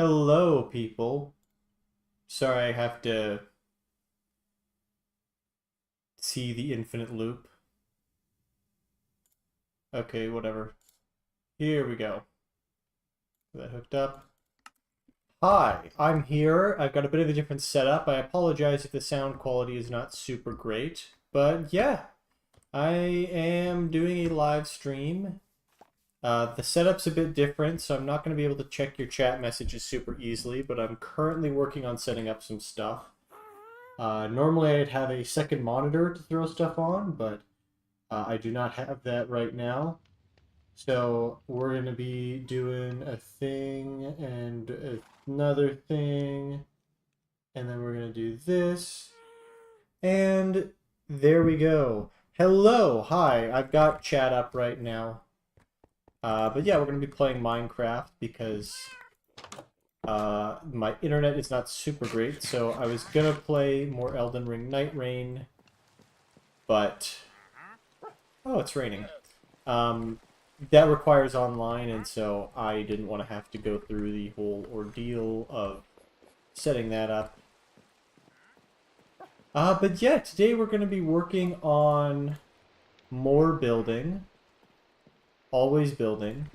Hello, people. Sorry I have to see the infinite loop. Okay, whatever. Here we go. Get that hooked up. Hi, I'm here. I've got a bit of a different setup. I apologize if the sound quality is not super great. But yeah, I am doing a live stream. The setup's a bit different, so I'm not going to be able to check your chat messages super easily, but I'm currently working on setting up some stuff. Normally I'd have a second monitor to throw stuff on, but I do not have that right now. So we're going to be doing a thing and another thing, and then we're going to do this. And there we go. Hello, hi, I've got chat up right now. But yeah, we're going to be playing Minecraft because my internet is not super great, so I was going to play more Elden Ring Night Rain, but... Oh, it's raining. That requires online, and so I didn't want to have to go through the whole ordeal of setting that up. But yeah, today we're going to be working on more building. Always building.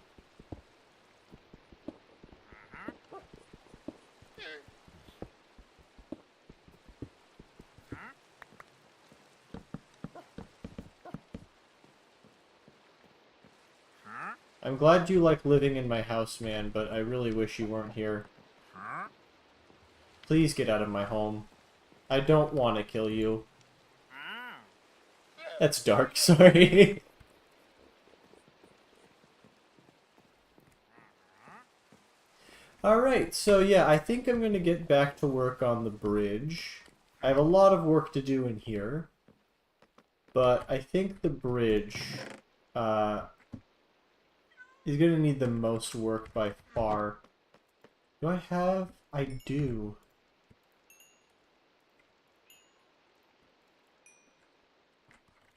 I'm glad you like living in my house, man, but I really wish you weren't here. Please get out of my home. I don't want to kill you. That's dark, sorry. Alright, so yeah, I think I'm going to get back to work on the bridge. I have a lot of work to do in here, but I think the bridge is going to need the most work by far. Do I have? I do.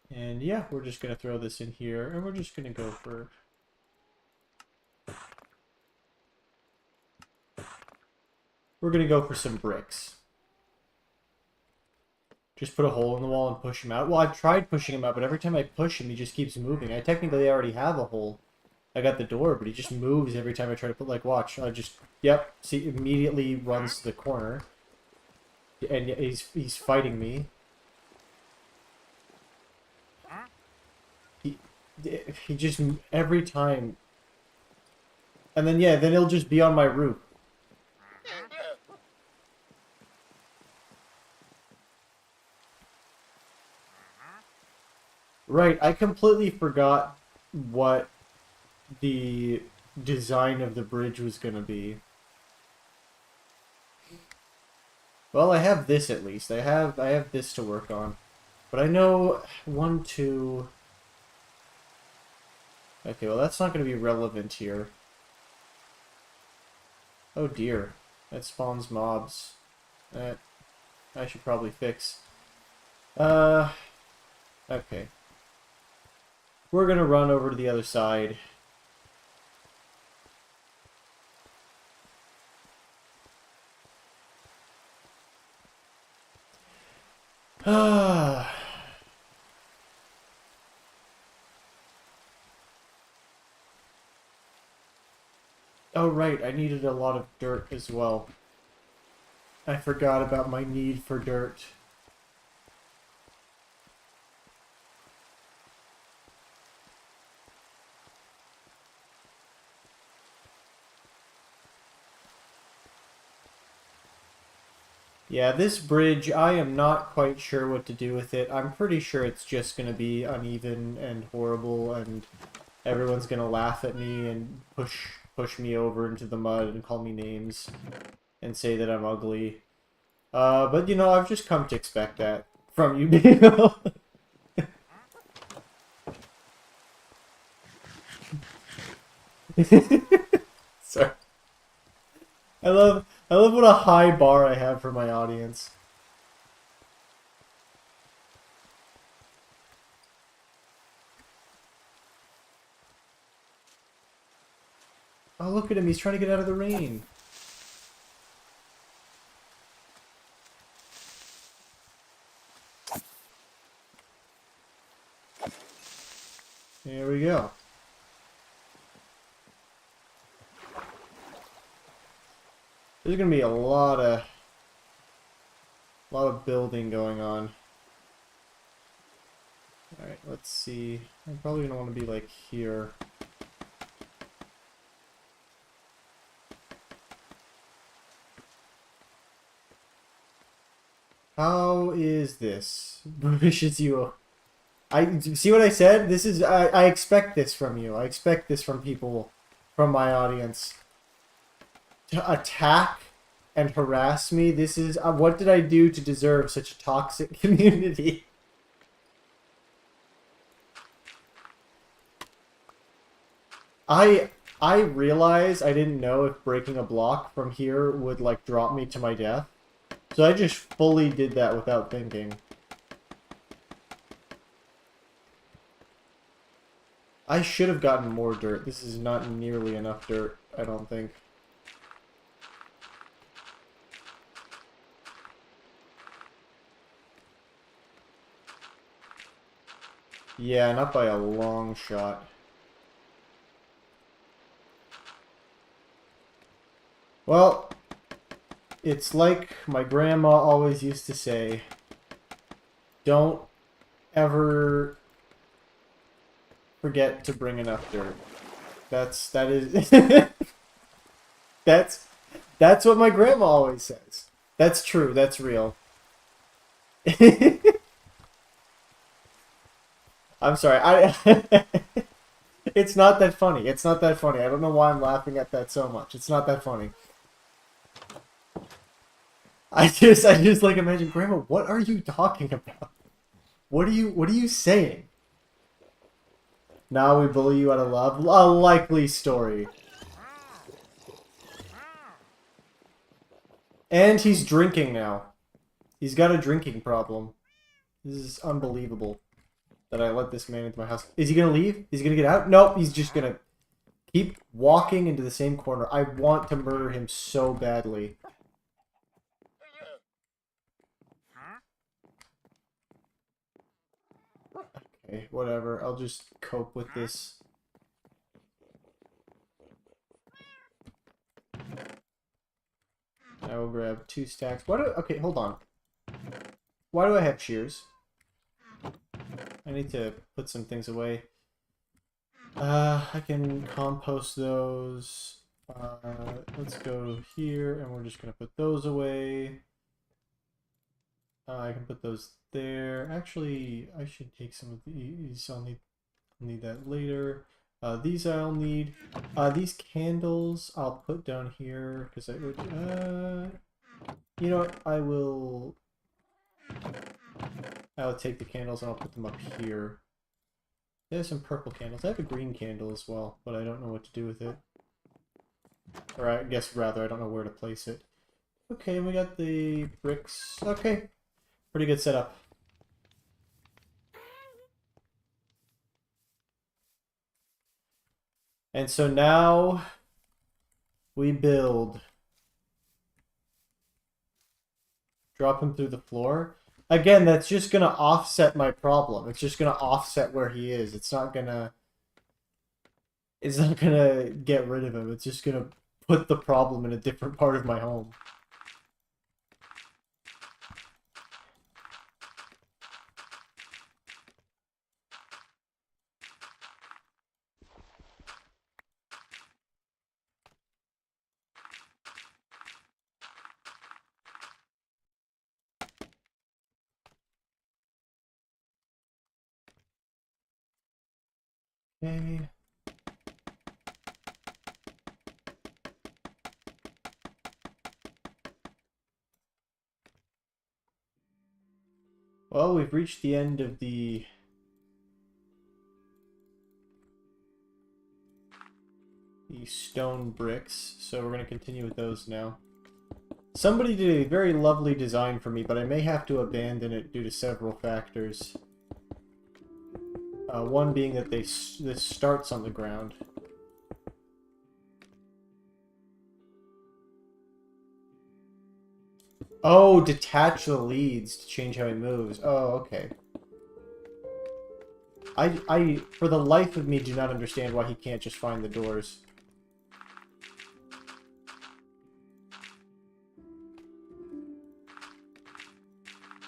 And yeah, we're just going to throw this in here, and we're just going to go for... We're going to go for some bricks. Just put a hole in the wall and push him out. Well, I've tried pushing him out, but every time I push him, he just keeps moving. I technically already have a hole. I got the door, but he just moves every time I try to put, like, watch. I just, yep, see, immediately runs to the corner. And he's fighting me. He just, every time. And then, yeah, then he'll just be on my roof. Right, I completely forgot what the design of the bridge was going to be. Well, I have this at least. I have this to work on. But I know one, two... Okay, well that's not going to be relevant here. Oh dear. That spawns mobs. That I should probably fix. Uh, okay. We're going to run over to the other side. Ah. Oh right, I needed a lot of dirt as well. I forgot about my need for dirt. Yeah, this bridge, I am not quite sure what to do with it. I'm pretty sure it's just going to be uneven and horrible, and everyone's going to laugh at me and push me over into the mud and call me names and say that I'm ugly. But you know, I've just come to expect that from you, Dino. Sorry. I love what a high bar I have for my audience. Oh, look at him. He's trying to get out of the rain. There we go. There's gonna be a lot of building going on. Alright, let's see. I'm probably gonna want to be like here. How is this? Wishes you. I see what I said? This is I expect this from you. I expect this from people, from my audience. To attack and harass me. This is what did I do to deserve such a toxic community? I realized I didn't know if breaking a block from here would like drop me to my death. So I just fully did that without thinking. I should have gotten more dirt. This is not nearly enough dirt, I don't think. Yeah, not by a long shot. Well, it's like my grandma always used to say, don't ever forget to bring enough dirt. That is that's what my grandma always says. That's true, that's real. I'm sorry. It's not that funny. It's not that funny. I don't know why I'm laughing at that so much. It's not that funny. I just like imagine, Grandma, what are you talking about? What are you saying? Now we bully you out of love? A likely story. And he's drinking now. He's got a drinking problem. This is unbelievable that I let this man into my house. Is he gonna leave? Is he gonna get out? Nope, he's just gonna keep walking into the same corner. I want to murder him so badly. Okay, whatever. I'll just cope with this. I will grab 2 stacks. Okay, hold on. Why do I have shears? I need to put some things away. I can compost those. Let's go here, and we're just gonna put those away. I can put those there. Actually, I should take some of these. I'll need that later. These I'll need. These candles I'll put down here because I would. You know what? I'll take the candles and I'll put them up here. There's some purple candles. I have a green candle as well, but I don't know what to do with it. Or I guess rather, I don't know where to place it. Okay, we got the bricks. Okay. Pretty good setup. And so now we build. Drop him through the floor. Again, that's just going to offset my problem. It's just going to offset where he is. It's not going to get rid of him. It's just going to put the problem in a different part of my home. Okay. Well, we've reached the end of the stone bricks, so we're going to continue with those now. Somebody did a very lovely design for me, but I may have to abandon it due to several factors. One being that this starts on the ground. Oh, detach the leads to change how he moves. Oh, okay. For the life of me, do not understand why he can't just find the doors.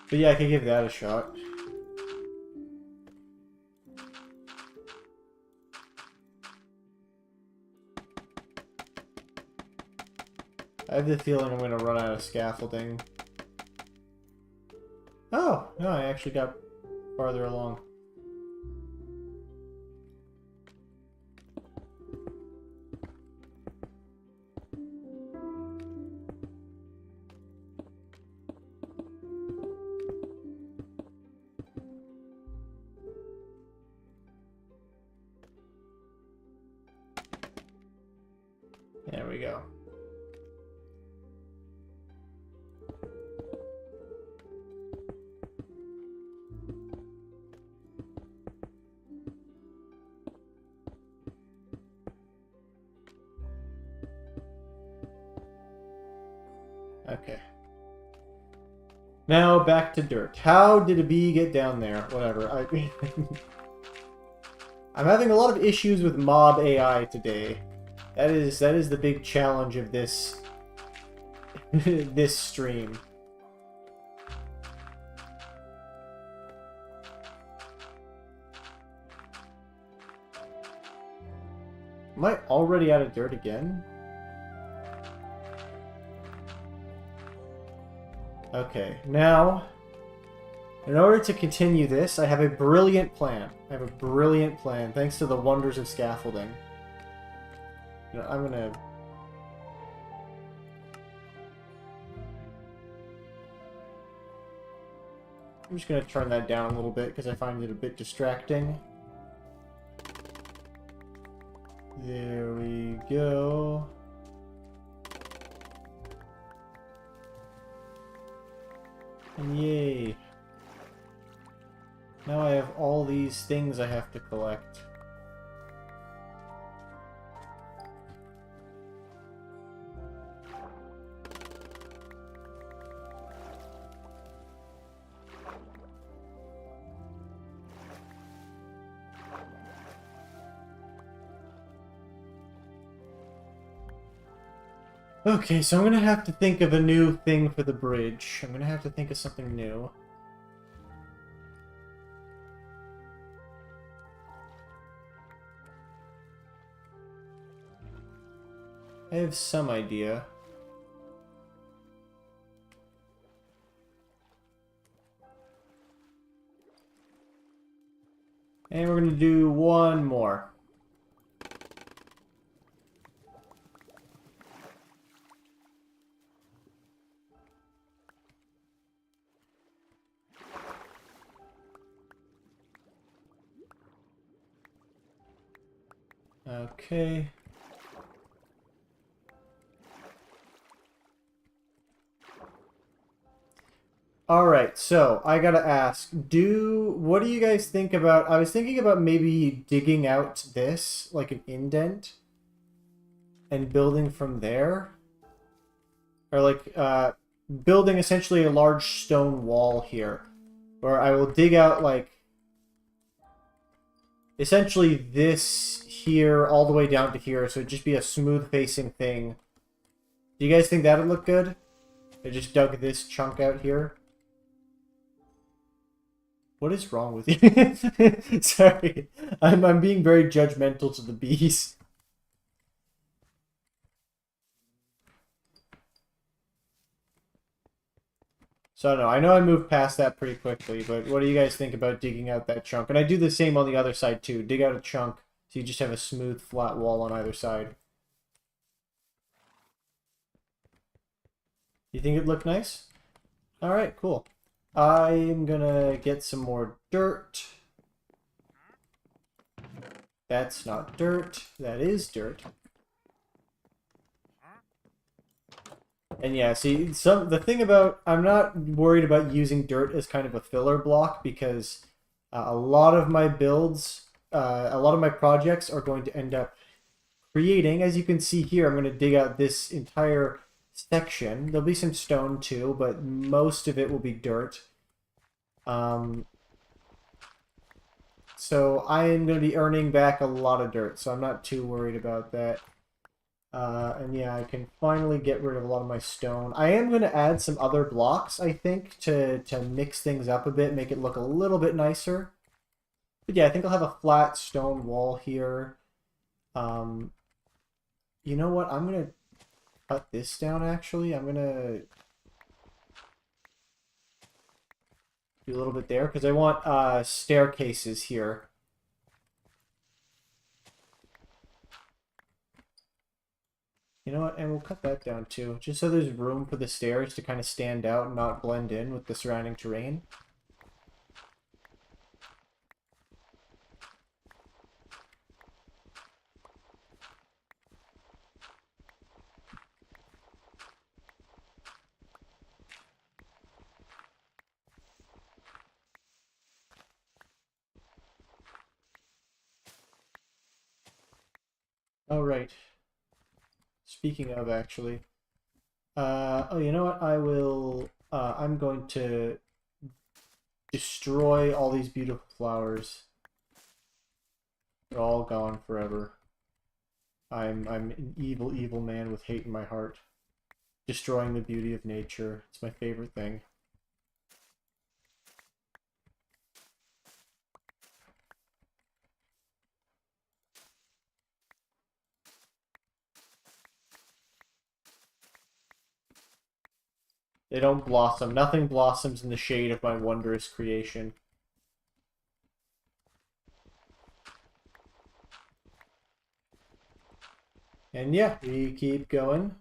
But yeah, I could give that a shot. I have the feeling I'm going to run out of scaffolding. Oh, no, I actually got farther along. There we go. Okay. Now back to dirt. How did a bee get down there? Whatever. I'm having a lot of issues with mob AI today. That is the big challenge of this this stream. Am I already out of dirt again? Okay, now, in order to continue this, I have a brilliant plan. I have a brilliant plan, thanks to the wonders of scaffolding. You know, I'm just gonna turn that down a little bit because I find it a bit distracting. There we go. Yay. Now I have all these things I have to collect. Okay, so I'm gonna have to think of a new thing for the bridge. I'm gonna have to think of something new. I have some idea. And we're gonna do one more. Okay. Alright, so I gotta ask, what do you guys think about, I was thinking about maybe digging out this, like an indent, and building from there. Or like, building essentially a large stone wall here, where I will dig out, like, essentially this here all the way down to here, so it'd just be a smooth facing thing. Do you guys think that would look good? I just dug this chunk out here. What is wrong with you? Sorry, I'm being very judgmental to the bees. So I know I moved past that pretty quickly, but what do you guys think about digging out that chunk? And I do the same on the other side too. Dig out a chunk so you just have a smooth, flat wall on either side. You think it'd look nice? Alright, cool. I'm gonna get some more dirt. That's not dirt. That is dirt. And yeah, see, the thing about, I'm not worried about using dirt as kind of a filler block because a lot of my builds, a lot of my projects are going to end up creating, as you can see here, I'm going to dig out this entire section. There'll be some stone too, but most of it will be dirt. so I am going to be earning back a lot of dirt, so I'm not too worried about that. And yeah, I can finally get rid of a lot of my stone. I am going to add some other blocks, I think, to mix things up a bit, make it look a little bit nicer. But yeah, I think I'll have a flat stone wall here. You know what? I'm going to cut this down, actually. I'm going to do a little bit there, because I want staircases here. You know what? And we'll cut that down too, just so there's room for the stairs to kind of stand out and not blend in with the surrounding terrain. Oh, right. Speaking of, actually. Oh, you know what? I'm going to destroy all these beautiful flowers. They're all gone forever. I'm an evil, evil man with hate in my heart. Destroying the beauty of nature. It's my favorite thing. They don't blossom. Nothing blossoms in the shade of my wondrous creation. And yeah, we keep going.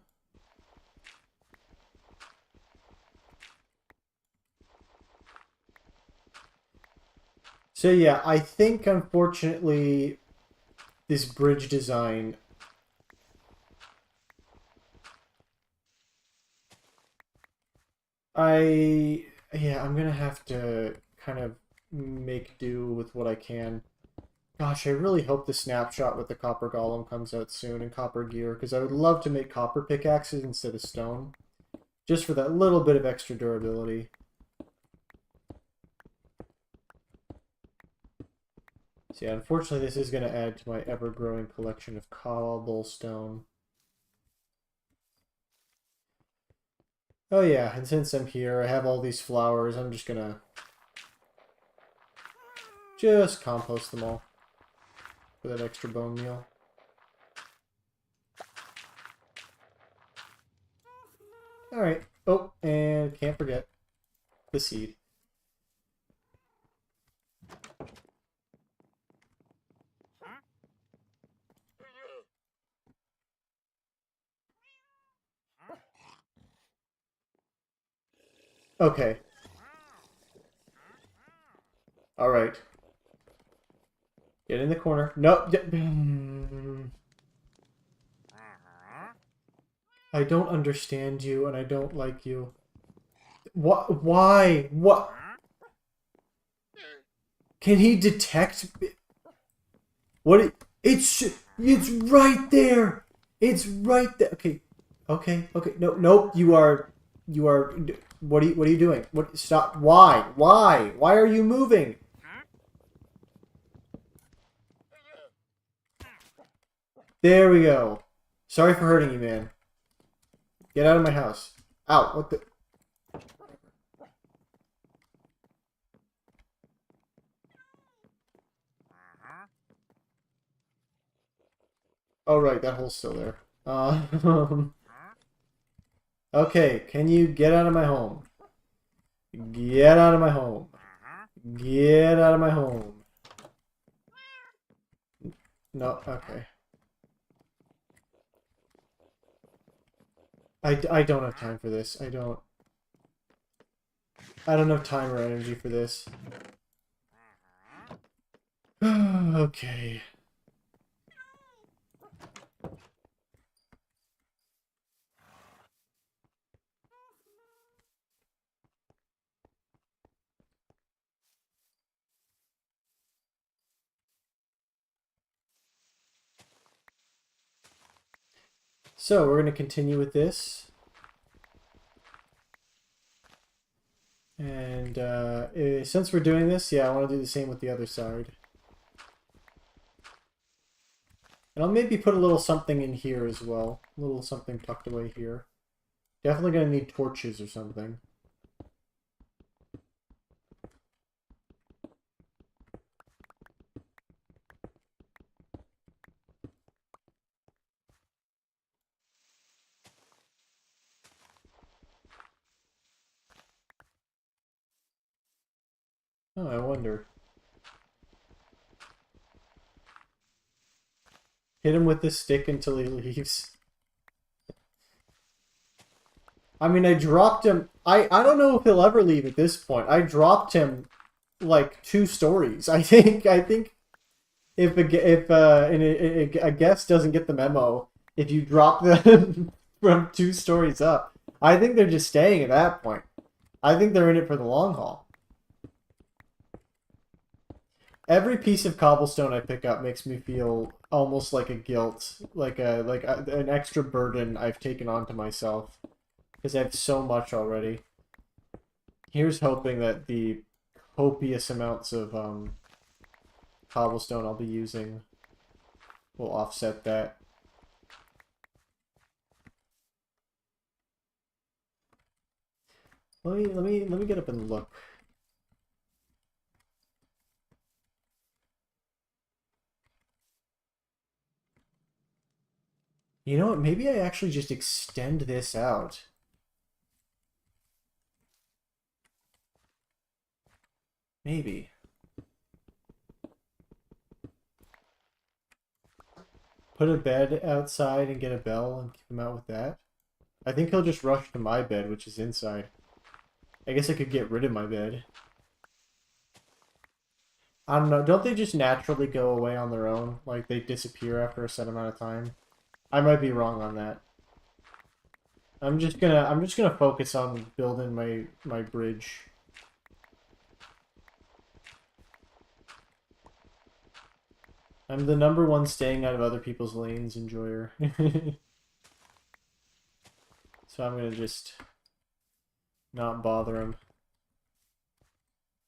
So yeah, I think unfortunately this bridge design I'm gonna have to kind of make do with what I can. Gosh, I really hope the snapshot with the copper golem comes out soon and copper gear, because I would love to make copper pickaxes instead of stone. Just for that little bit of extra durability. So yeah, unfortunately this is going to add to my ever-growing collection of cobblestone. Oh yeah, and since I'm here, I have all these flowers, I'm just gonna compost them all for that extra bone meal. Alright. Oh, and can't forget the seed. Okay. Alright. Get in the corner. No. I don't understand you, and I don't like you. What? Why? What? Can he detect? What? It's right there. It's right there. Okay. Okay. Okay. No. Nope. You are. What are you doing? What? Stop. Why? Why? Why are you moving? There we go. Sorry for hurting you, man. Get out of my house. Ow. What the? Oh, right. That hole's still there. Okay. Can you get out of my home? Get out of my home. Get out of my home. No. Okay. I don't have time for this. I don't have time or energy for this. Okay. So we're going to continue with this. And since we're doing this, yeah, I want to do the same with the other side. And I'll maybe put a little something in here as well. A little something tucked away here. Definitely gonna need torches or something. Oh, I wonder. Hit him with the stick until he leaves. I mean, I dropped him. I don't know if he'll ever leave at this point. I dropped him like 2 stories. I think if a guest doesn't get the memo, if you drop them from 2 stories up, I think they're just staying at that point. I think they're in it for the long haul. Every piece of cobblestone I pick up makes me feel almost like a guilt, an extra burden I've taken onto myself because I have so much already. Here's hoping that the copious amounts of cobblestone I'll be using will offset that. Let me get up and look. You know what? Maybe I actually just extend this out. Maybe. Put a bed outside and get a bell and keep him out with that. I think he'll just rush to my bed, which is inside. I guess I could get rid of my bed. I don't know. Don't they just naturally go away on their own? Like, they disappear after a set amount of time? I might be wrong on that. I'm just gonna focus on building my bridge. I'm the #1 staying out of other people's lanes enjoyer. So I'm gonna just not bother him.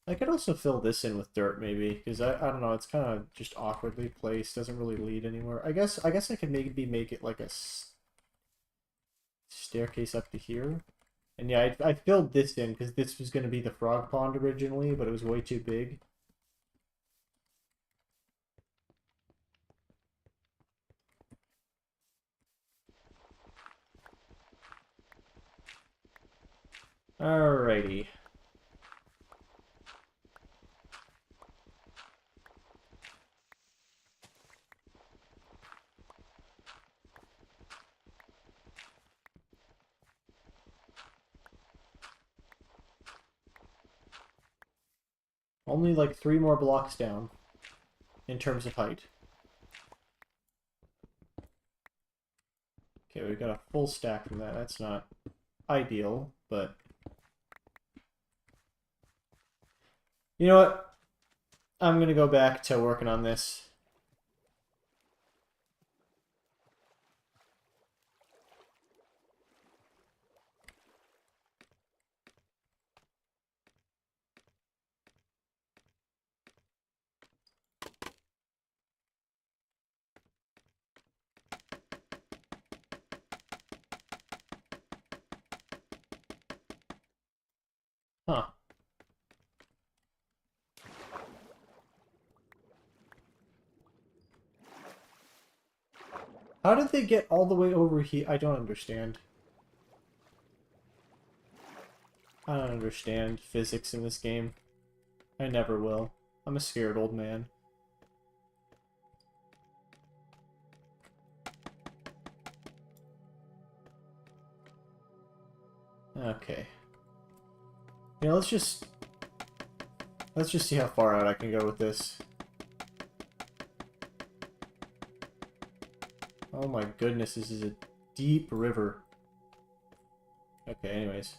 I could also fill this in with dirt maybe, because I don't know, it's kind of just awkwardly placed, doesn't really lead anywhere. I guess I could maybe make it like a staircase up to here. And yeah, I filled this in because this was going to be the frog pond originally, but it was way too big. Alrighty. Only like 3 more blocks down in terms of height. Okay, we got a full stack from that. That's not ideal, but... You know what? I'm gonna go back to working on this. Huh. How did they get all the way over here? I don't understand. I don't understand physics in this game. I never will. I'm a scared old man. Okay. Yeah, let's just see how far out I can go with this. Oh my goodness, this is a deep river. Okay, anyways.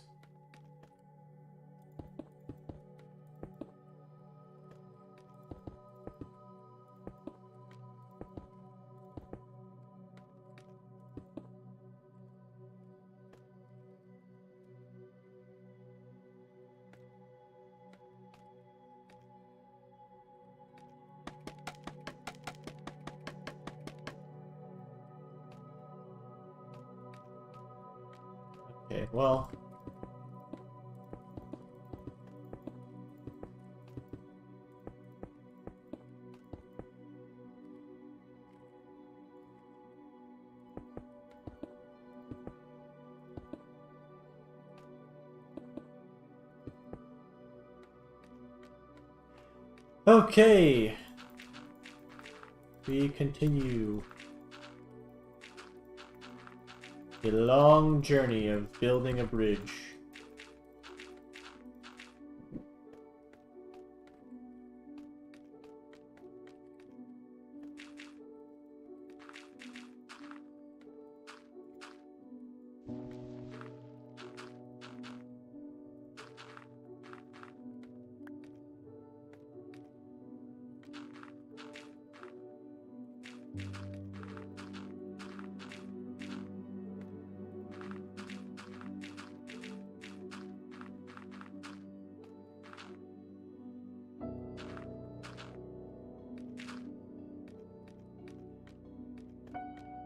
Okay, well... Okay! We continue the long journey of building a bridge.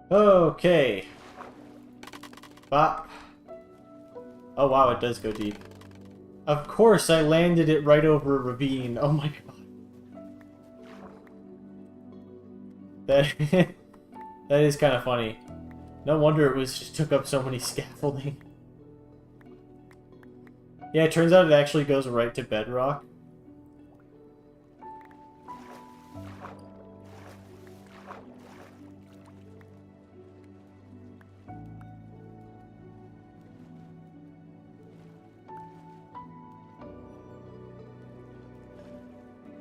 Okay. Bop. Oh wow, it does go deep. Of course, I landed it right over a ravine. Oh my god. That, that is kind of funny. No wonder it was just took up so many scaffolding. Yeah, it turns out it actually goes right to bedrock.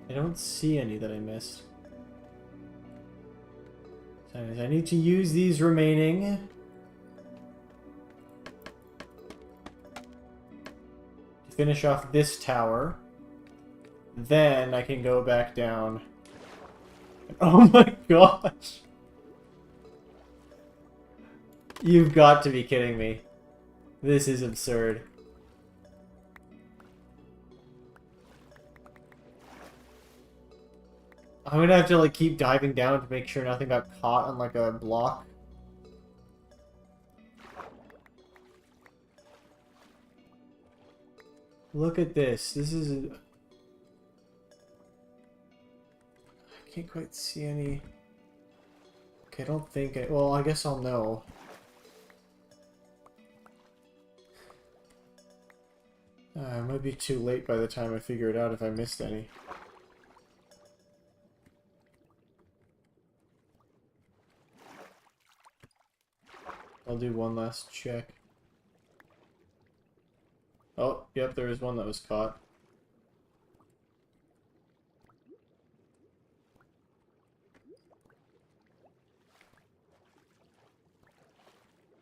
I don't see any that I missed. So I need to use these remaining to finish off this tower. Then I can go back down. Oh my gosh! You've got to be kidding me. This is absurd. I'm gonna have to like keep diving down to make sure nothing got caught on like a block. Look at this. This is... I can't quite see any... Okay, I don't think I... Well, I guess I'll know. It might be too late by the time I figure it out if I missed any. I'll do one last check. Oh, yep, there is one that was caught.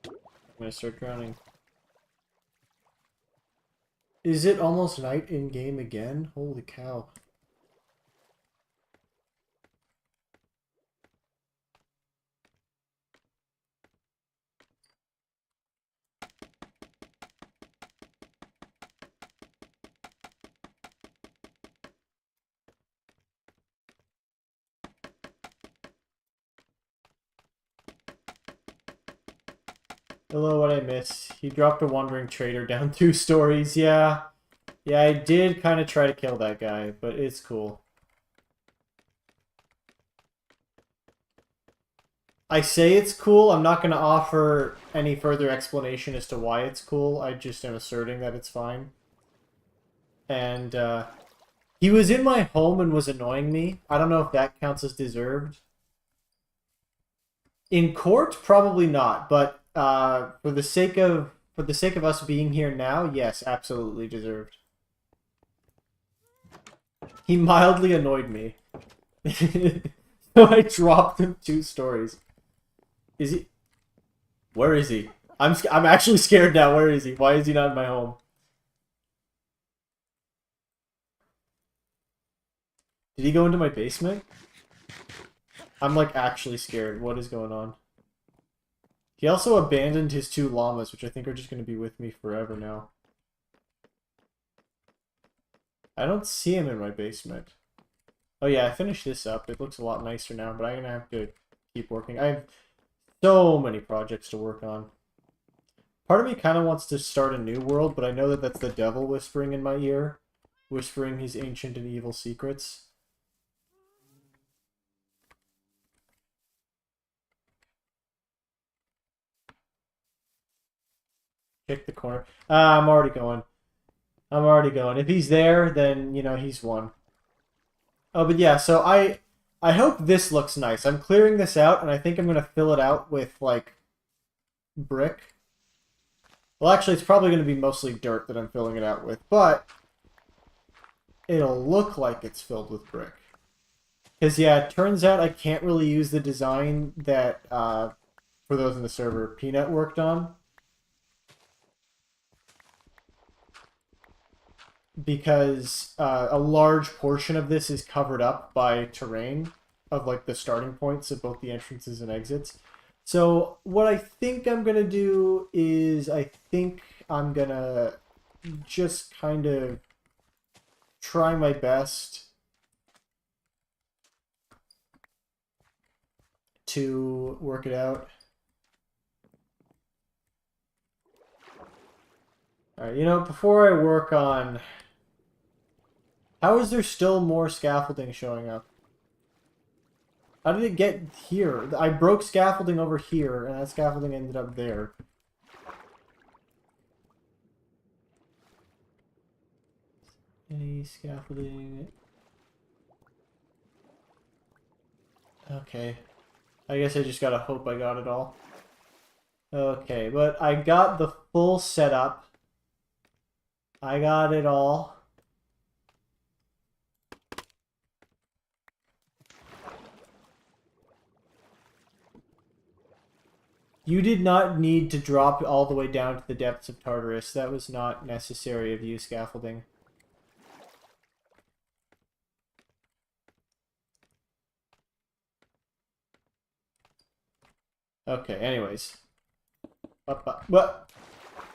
I'm gonna start drowning. Is it almost night in game again? Holy cow. Hello, what I miss? He dropped a wandering trader down 2 stories. Yeah. Yeah, I did kind of try to kill that guy, but it's cool. I say it's cool. I'm not going to offer any further explanation as to why it's cool. I just am asserting that it's fine. And, he was in my home and was annoying me. I don't know if that counts as deserved. In court, probably not, but for the sake of us being here now, yes, absolutely deserved. He mildly annoyed me. So I dropped him 2 stories. Is he? Where is he? I'm actually scared now. Where is he? Why is he not in my home? Did he go into my basement? I'm like actually scared. What is going on? He also abandoned his 2 llamas, which I think are just going to be with me forever now. I don't see him in my basement. Oh yeah, I finished this up. It looks a lot nicer now, but I'm going to have to keep working. I have so many projects to work on. Part of me kind of wants to start a new world, but I know that that's the devil whispering in my ear, whispering his ancient and evil secrets. Kick the corner. I'm already going. I'm already going. If he's there, then, you know, he's won. Oh, but yeah, so I hope this looks nice. I'm clearing this out, and I think I'm going to fill it out with, like, brick. Well, actually, it's probably going to be mostly dirt that I'm filling it out with, but it'll look like it's filled with brick. Because, yeah, it turns out I can't really use the design that, for those in the server, Peanut worked on. Because a large portion of this is covered up by terrain of, like, the starting points of both the entrances and exits. So what I think I'm going to do is I think I'm going to just kind of try my best to work it out. Alright, you know, before I work on... How is there still more scaffolding showing up? How did it get here? I broke scaffolding over here, and that scaffolding ended up there. Any scaffolding? Okay. I guess I just gotta hope I got it all. Okay, but I got the full setup. I got it all. You did not need to drop all the way down to the depths of Tartarus. That was not necessary of you, scaffolding. Okay, anyways. What?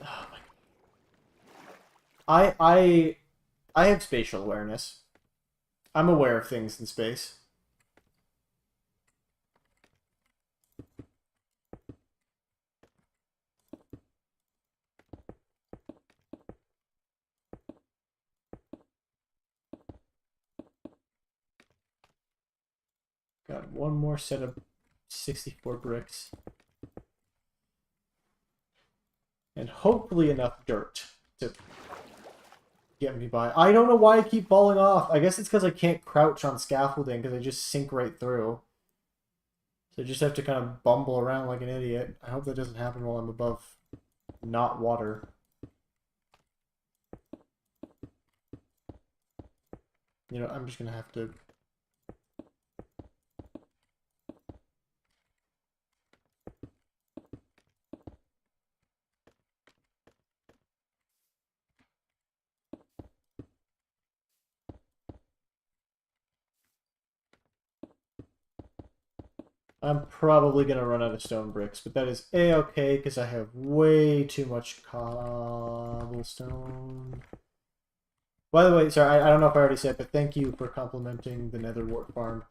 Oh my... I have spatial awareness. I'm aware of things in space. Got one more set of 64 bricks. And hopefully enough dirt to get me by. I don't know why I keep falling off. I guess it's because I can't crouch on scaffolding because I just sink right through. So I just have to kind of bumble around like an idiot. I hope that doesn't happen while I'm above not water. You know, I'm just going to have to... I'm probably going to run out of stone bricks, but that is a-okay because I have way too much cobblestone. By the way, sorry, I don't know if I already said, but thank you for complimenting the Nether Wart farm.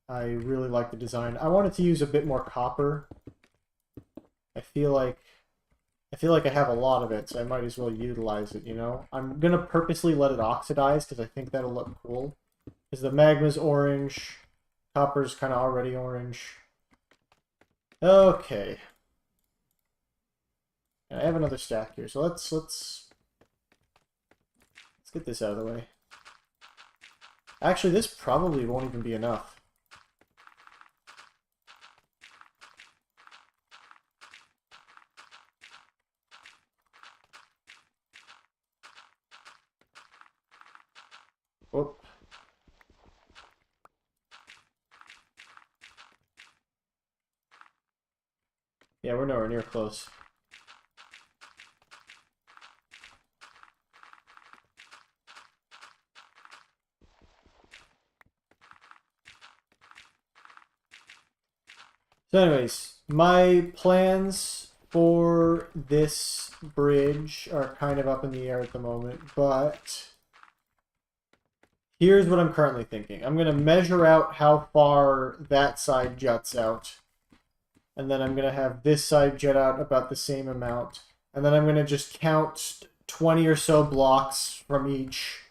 I really like the design. I wanted to use a bit more copper. I feel like I have a lot of it, so I might as well utilize it, you know? I'm going to purposely let it oxidize because I think that'll look cool. Because the magma's orange, copper's kind of already orange. Okay. And I have another stack here, so let's get this out of the way. Actually, this probably won't even be enough. Whoop. Yeah, we're nowhere near close. So anyways, my plans for this bridge are kind of up in the air at the moment, but here's what I'm currently thinking. I'm going to measure out how far that side juts out, and then I'm going to have this side jut out about the same amount, And then I'm going to just count 20 or so blocks from each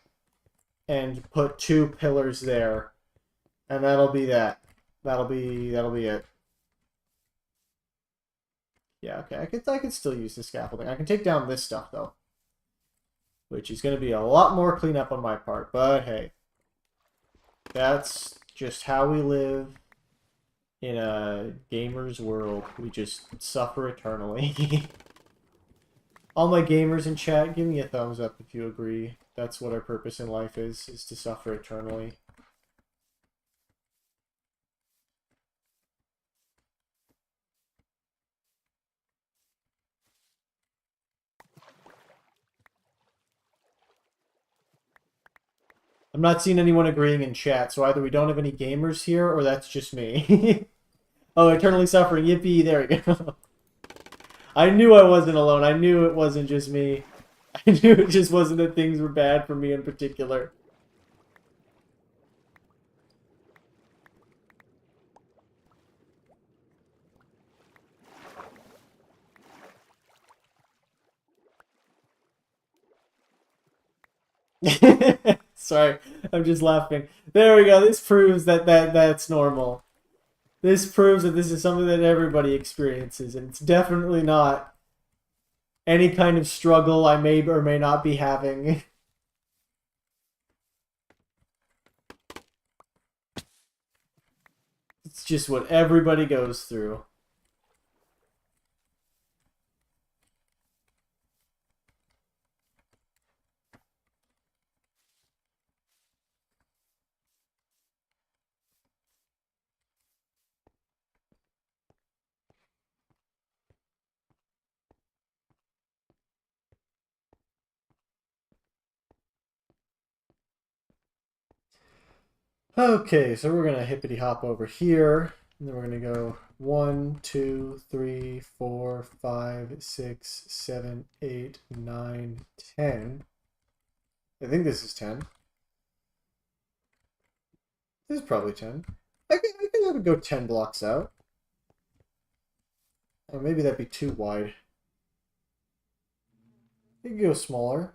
and put 2 pillars there. And that'll be that. That'll be it. Yeah, okay. I could still use the scaffolding. I can take down this stuff though. Which is going to be a lot more cleanup on my part, but hey. That's just how we live in a gamer's world. We just suffer eternally. All my gamers in chat, give me a thumbs up if you agree. That's what our purpose in life is to suffer eternally. I'm not seeing anyone agreeing in chat, so either we don't have any gamers here, or that's just me. Oh, eternally suffering, yippee, there we go. I knew I wasn't alone. I knew it wasn't just me. I knew it just wasn't that things were bad for me in particular. Sorry, I'm just laughing. There we go. This proves that's normal. This proves that this is something that everybody experiences, and it's definitely not any kind of struggle I may or may not be having. It's just what everybody goes through. Okay, so we're gonna hippity hop over here, and then we're gonna go 1, 2, 3, 4, 5, 6, 7, 8, 9, 10. I think this is 10. This is probably 10. I could go 10 blocks out. Or maybe that'd be too wide. You could go smaller.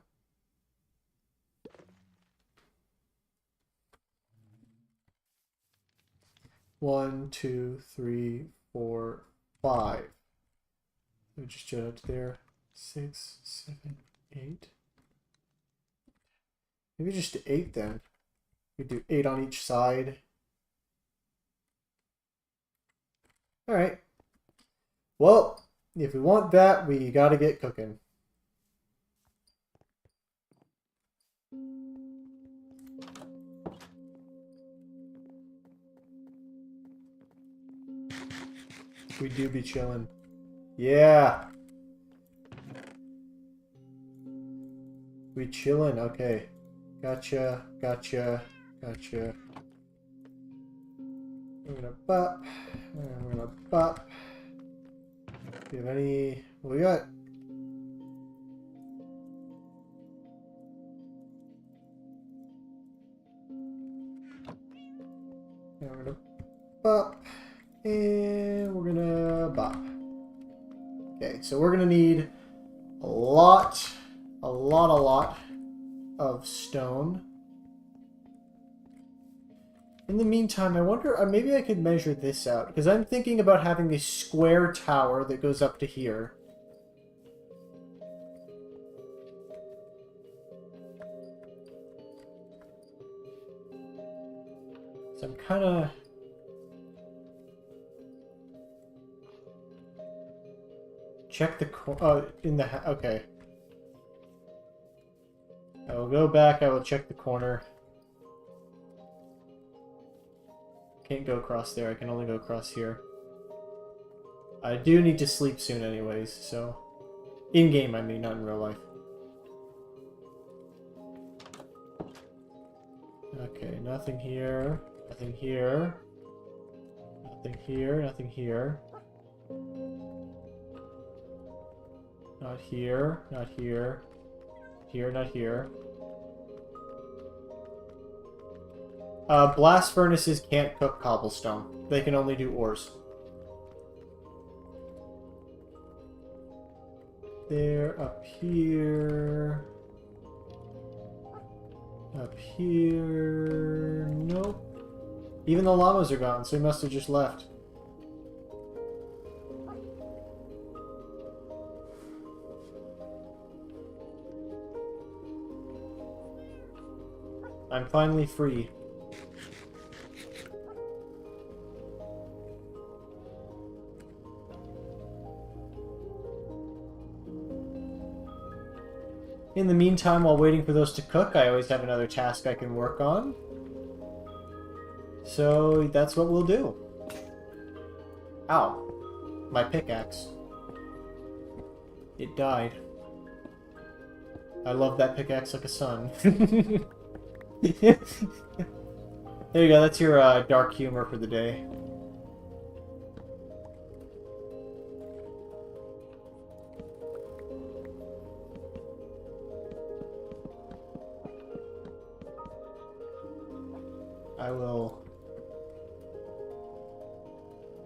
One, two, three, four, 5. Let me just jut out to there. 6, 7, 8. Maybe just 8 then. We do 8 on each side. Alright. Well, if we want that, we gotta get cooking. We do be chilling. Yeah. We chilling. Okay. Gotcha. Gotcha. Gotcha. I'm gonna bop. I'm gonna bop. Do you have any... What we got? And we're gonna bop. And we're gonna bop. Okay, so we're gonna need a lot of stone. In the meantime, I wonder, maybe I could measure this out, because I'm thinking about having a square tower that goes up to here. So I'm kind of... Check the okay. I will go back, I will check the corner. Can't go across there, I can only go across here. I do need to sleep soon anyways, so... In-game, I mean, not in real life. Okay, nothing here. Nothing here. Nothing here, nothing here. Not here, not here. Here, not here. Blast furnaces can't cook cobblestone. They can only do ores. there, up here. Up here. Nope. Even the llamas are gone, so he must have just left. I'm finally free. In the meantime, while waiting for those to cook, I always have another task I can work on. So that's what we'll do. Ow. My pickaxe. It died. I love that pickaxe like a son. There you go, that's your dark humor for the day. I will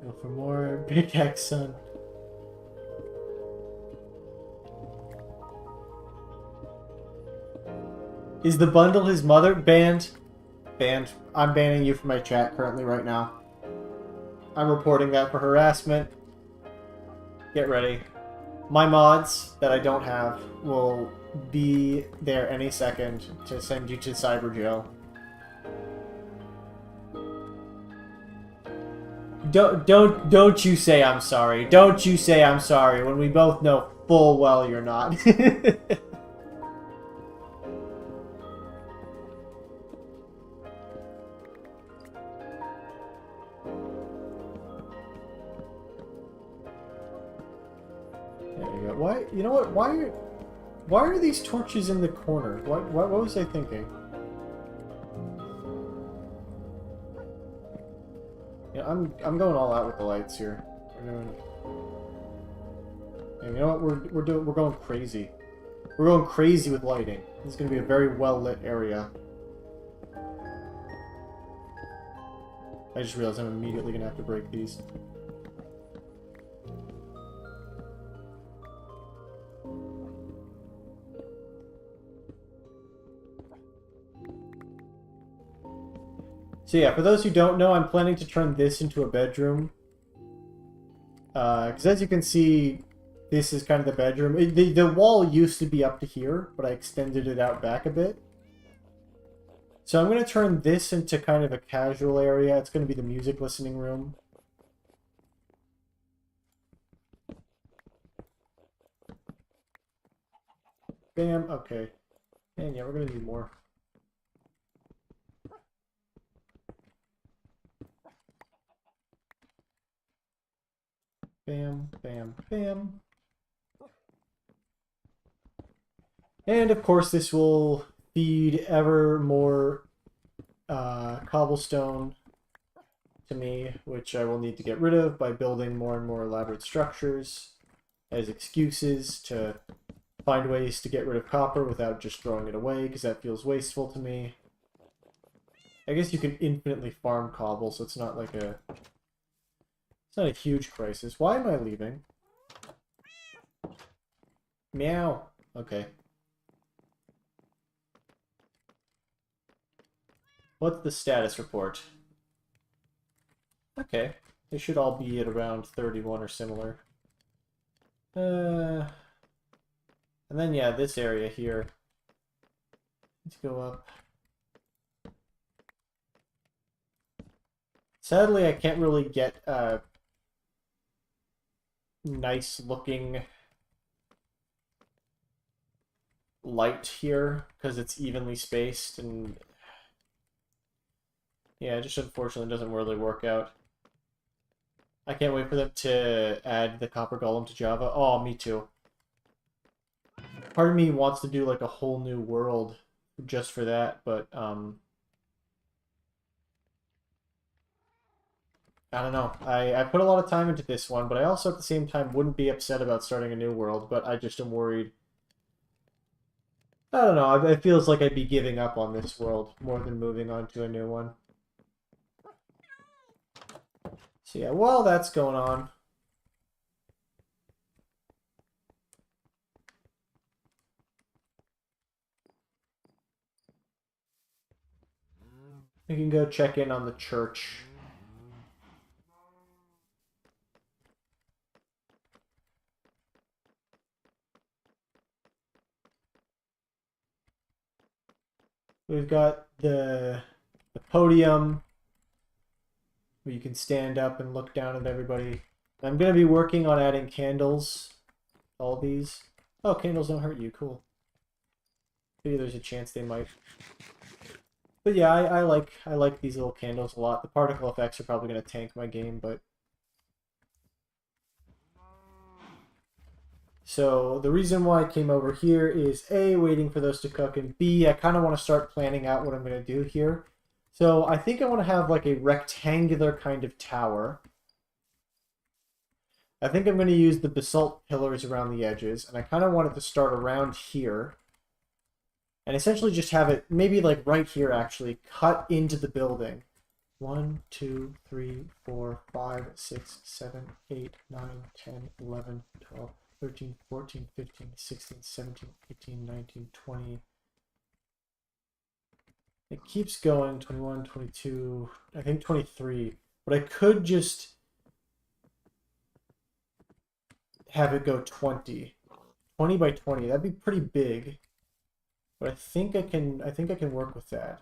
go for more pickaxe, son. Is the bundle his mother? Banned. Banned. I'm banning you from my chat currently right now. I'm reporting that for harassment. Get ready. My mods that I don't have will be there any second to send you to Cyber Joe. Don't you say I'm sorry. Don't you say I'm sorry when we both know full well you're not. Why? You know what? Why are these torches in the corner? What was I thinking? Yeah, I'm going all out with the lights here. And you know what? We're going crazy. We're going crazy with lighting. This is going to be a very well lit area. I just realized I'm immediately going to have to break these. So yeah, for those who don't know, I'm planning to turn this into a bedroom. Because as you can see, this is kind of the bedroom. The wall used to be up to here, but I extended it out back a bit. So I'm going to turn this into kind of a casual area. It's going to be the music listening room. Bam, okay. And yeah, we're going to need more. Bam, bam, bam. And of course this will feed ever more cobblestone to me, which I will need to get rid of by building more and more elaborate structures as excuses to find ways to get rid of copper without just throwing it away, because that feels wasteful to me. I guess you can infinitely farm cobble, so it's not like a... It's not a huge crisis. Why am I leaving? Meow. Okay. What's the status report? Okay. They should all be at around 31 or similar. And then, yeah, this area here. Let's go up. Sadly, I can't really get nice looking light here because it's evenly spaced, and yeah, it just unfortunately doesn't really work out. I can't wait for them to add the copper golem to Java. Oh, me too. Part of me wants to do like a whole new world just for that, but I don't know. I put a lot of time into this one, but I also at the same time wouldn't be upset about starting a new world, but I just am worried. I don't know. It feels like I'd be giving up on this world more than moving on to a new one. So yeah, while that's going on, We can go check in on the church. We've got the podium where you can stand up and look down at everybody. I'm going to be working on adding candles. All these. Oh, candles don't hurt you. Cool. Maybe there's a chance they might. But yeah, I like these little candles a lot. The particle effects are probably going to tank my game, but... So the reason why I came over here is A, waiting for those to cook, and B, I kind of want to start planning out what I'm going to do here. So I think I want to have like a rectangular kind of tower. I think I'm going to use the basalt pillars around the edges, and I kind of want it to start around here. And essentially just have it, maybe like right here actually, cut into the building. 1, 2, 3, 4, 5, 6, 7, 8, 9, 10, 11, 12, 13, 14, 15, 16, 17, 18, 19, 20. It keeps going, 21, 22, I think 23. But I could just have it go 20. 20 by 20, that'd be pretty big. But I think I can work with that.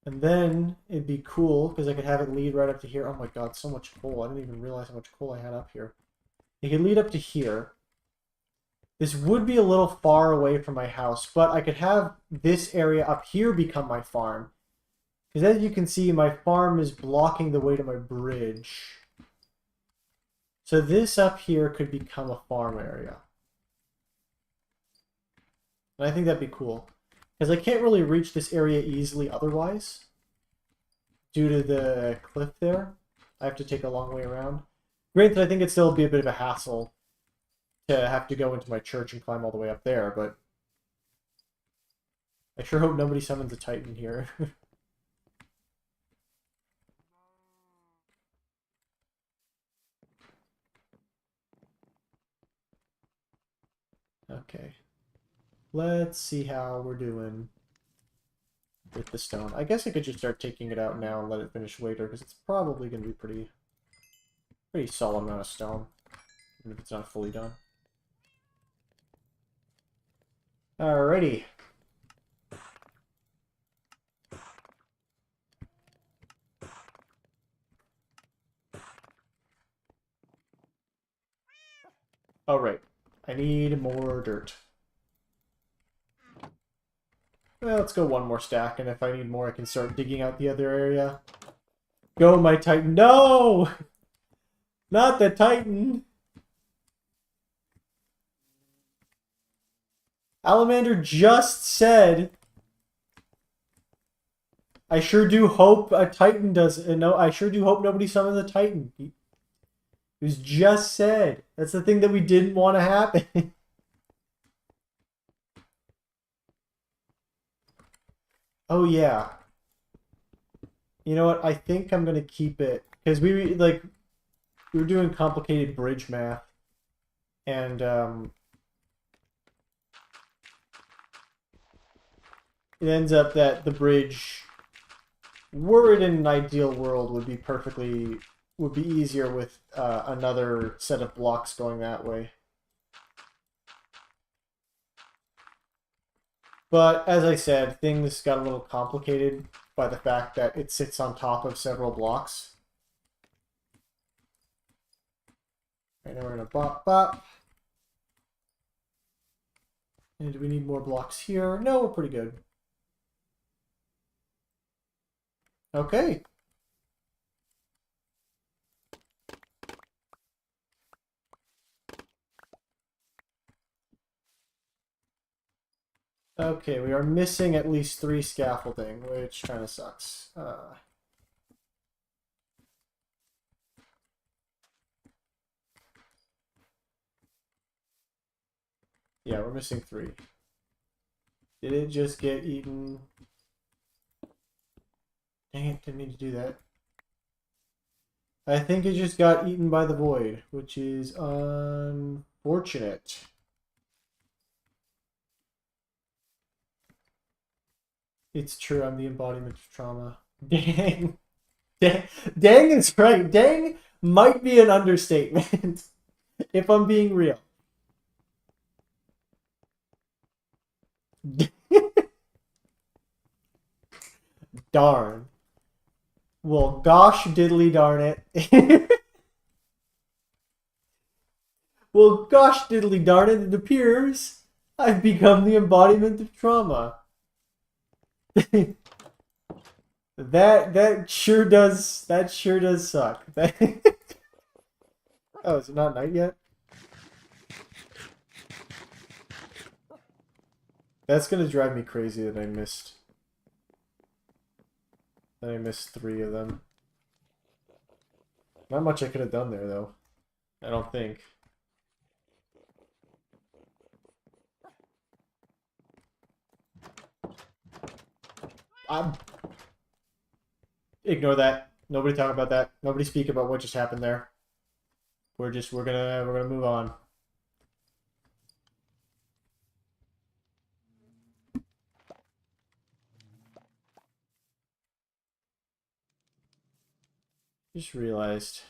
And then it'd be cool because I could have it lead right up to here. Oh my god, so much coal. I didn't even realize how much coal I had up here. It could lead up to here. This would be a little far away from my house, but I could have this area up here become my farm. Because as you can see, my farm is blocking the way to my bridge. So this up here could become a farm area. And I think that'd be cool. Because I can't really reach this area easily otherwise. Due to the cliff there. I have to take a long way around. Granted, I think it'd still be a bit of a hassle to have to go into my church and climb all the way up there, but... I sure hope nobody summons a Titan here. Okay. Let's see how we're doing with the stone. I guess I could just start taking it out now and let it finish later, because it's probably going to be pretty solid amount of stone, even if it's not fully done. Alrighty. Alright. I need more dirt. Well, let's go one more stack, and if I need more, I can start digging out the other area. Go, my Titan. No! Not the Titan! Alamander just said... I sure do hope a Titan does... No, I sure do hope nobody summons a Titan. It was just said. That's the thing that we didn't want to happen. Oh, yeah. You know what? I think I'm going to keep it. Because we were doing complicated bridge math. And, it ends up that the bridge, were it in an ideal world, would be easier with another set of blocks going that way. But, as I said, things got a little complicated by the fact that it sits on top of several blocks. Right now we're gonna bop bop. And do we need more blocks here? No, we're pretty good. Okay. Okay, we are missing at least 3 scaffolding, which kind of sucks. Yeah, we're missing 3. Did it just get eaten? Dang it, didn't mean to do that. I think it just got eaten by the void, which is unfortunate. It's true, I'm the embodiment of trauma. Dang. Dang, dang is right. Dang might be an understatement, if I'm being real. Darn. Well, gosh diddly darn it. Well, gosh diddly darn it, it appears I've become the embodiment of trauma. That sure does suck. Oh, is it not night yet? That's gonna drive me crazy that I missed 3 of them. Not much I could have done there though. I don't think. I'm Ignore that. Nobody talk about that. Nobody speak about what just happened there. We're gonna move on. Just realized.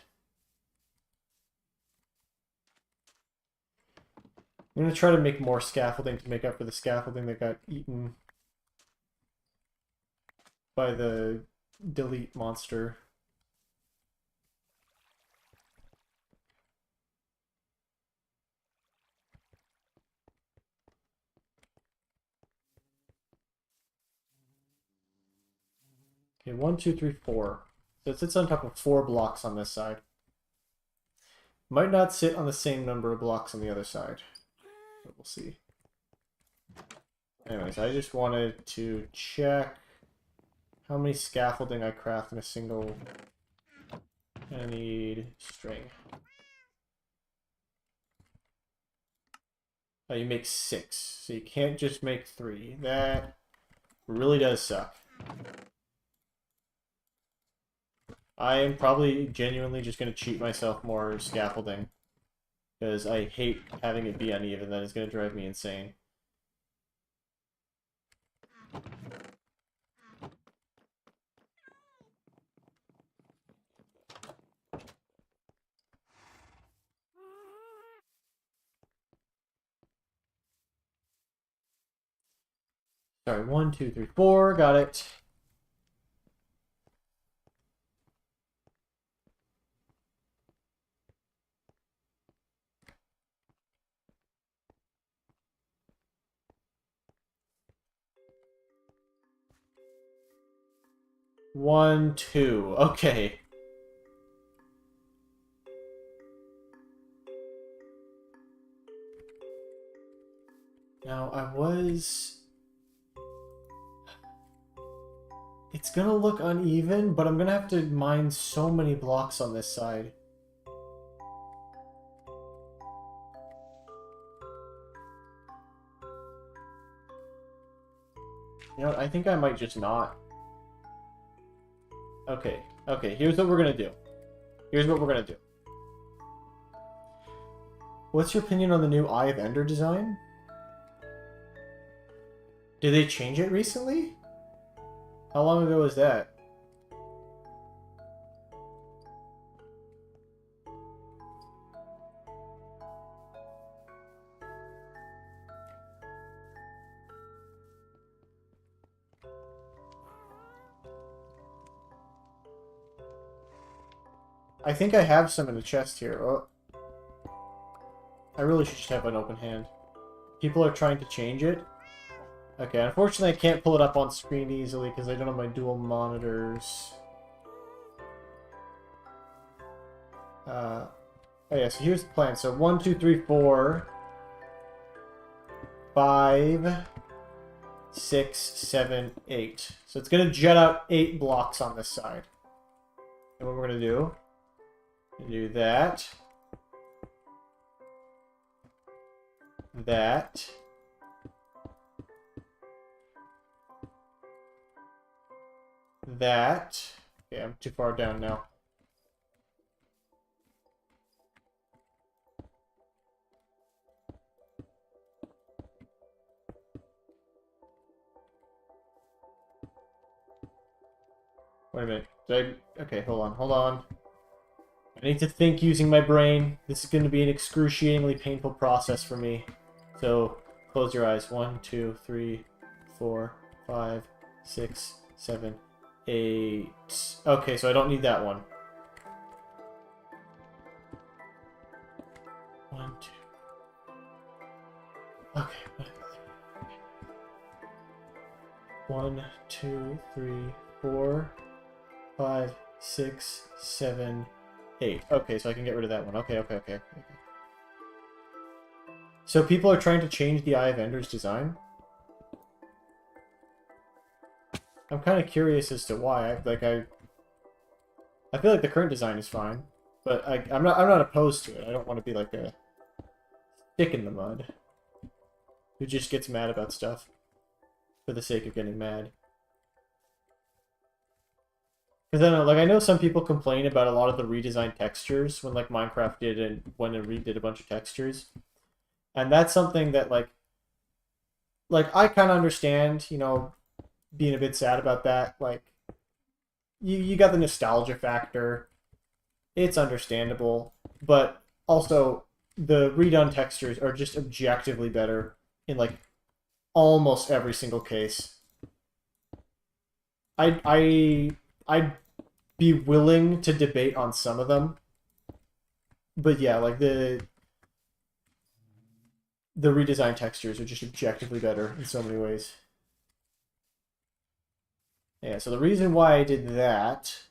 I'm gonna try to make more scaffolding to make up for the scaffolding that got eaten by the delete monster. Okay, 1, 2, 3, 4. So it sits on top of 4 blocks on this side. Might not sit on the same number of blocks on the other side. But we'll see. Anyways, I just wanted to check how many scaffolding I craft in a single... I need string. Oh, you make 6, so you can't just make 3. That really does suck. I am probably genuinely just going to cheat myself more scaffolding. Because I hate having it be uneven. That is going to drive me insane. Sorry, 1, 2, 3, 4. Got it. One, 2. Okay. Now, I was... It's gonna look uneven, but I'm gonna have to mine so many blocks on this side. You know what? I think I might just not. Okay. Okay, here's what we're gonna do. Here's what we're gonna do. What's your opinion on the new Eye of Ender design? Did they change it recently? How long ago was that? I think I have some in the chest here. Oh. I really should just have an open hand. People are trying to change it. Okay, unfortunately I can't pull it up on screen easily because I don't have my dual monitors. Oh yeah, so here's the plan. So 1, 2, 3, 4, 5, 6, 7, 8. So it's gonna jet out 8 blocks on this side. And what we're gonna do that. That. That. Okay, I'm too far down now. Wait a minute. Okay, hold on, hold on. I need to think using my brain. This is going to be an excruciatingly painful process for me. So, close your eyes. 1, 2, 3, 4, 5, 6, 7, 8. Okay, so I don't need that one. 1, 2. Okay. 1, 2, 3, 4, 5, 6, 7, 8. Okay, so I can get rid of that one. Okay. So people are trying to change the Eye of Ender's design? I'm kind of curious as to why. I feel like the current design is fine, but I'm not opposed to it. I don't want to be like a stick in the mud who just gets mad about stuff for the sake of getting mad. Because then, like, I know some people complain about a lot of the redesigned textures when, like, Minecraft did and when it redid a bunch of textures, and that's something that, like I kind of understand, you know, being a bit sad about that. Like, you got the nostalgia factor. It's understandable, but also the redone textures are just objectively better in like almost every single case. I'd be willing to debate on some of them, but yeah, like the redesigned textures are just objectively better in so many ways. Yeah, so the reason why I did that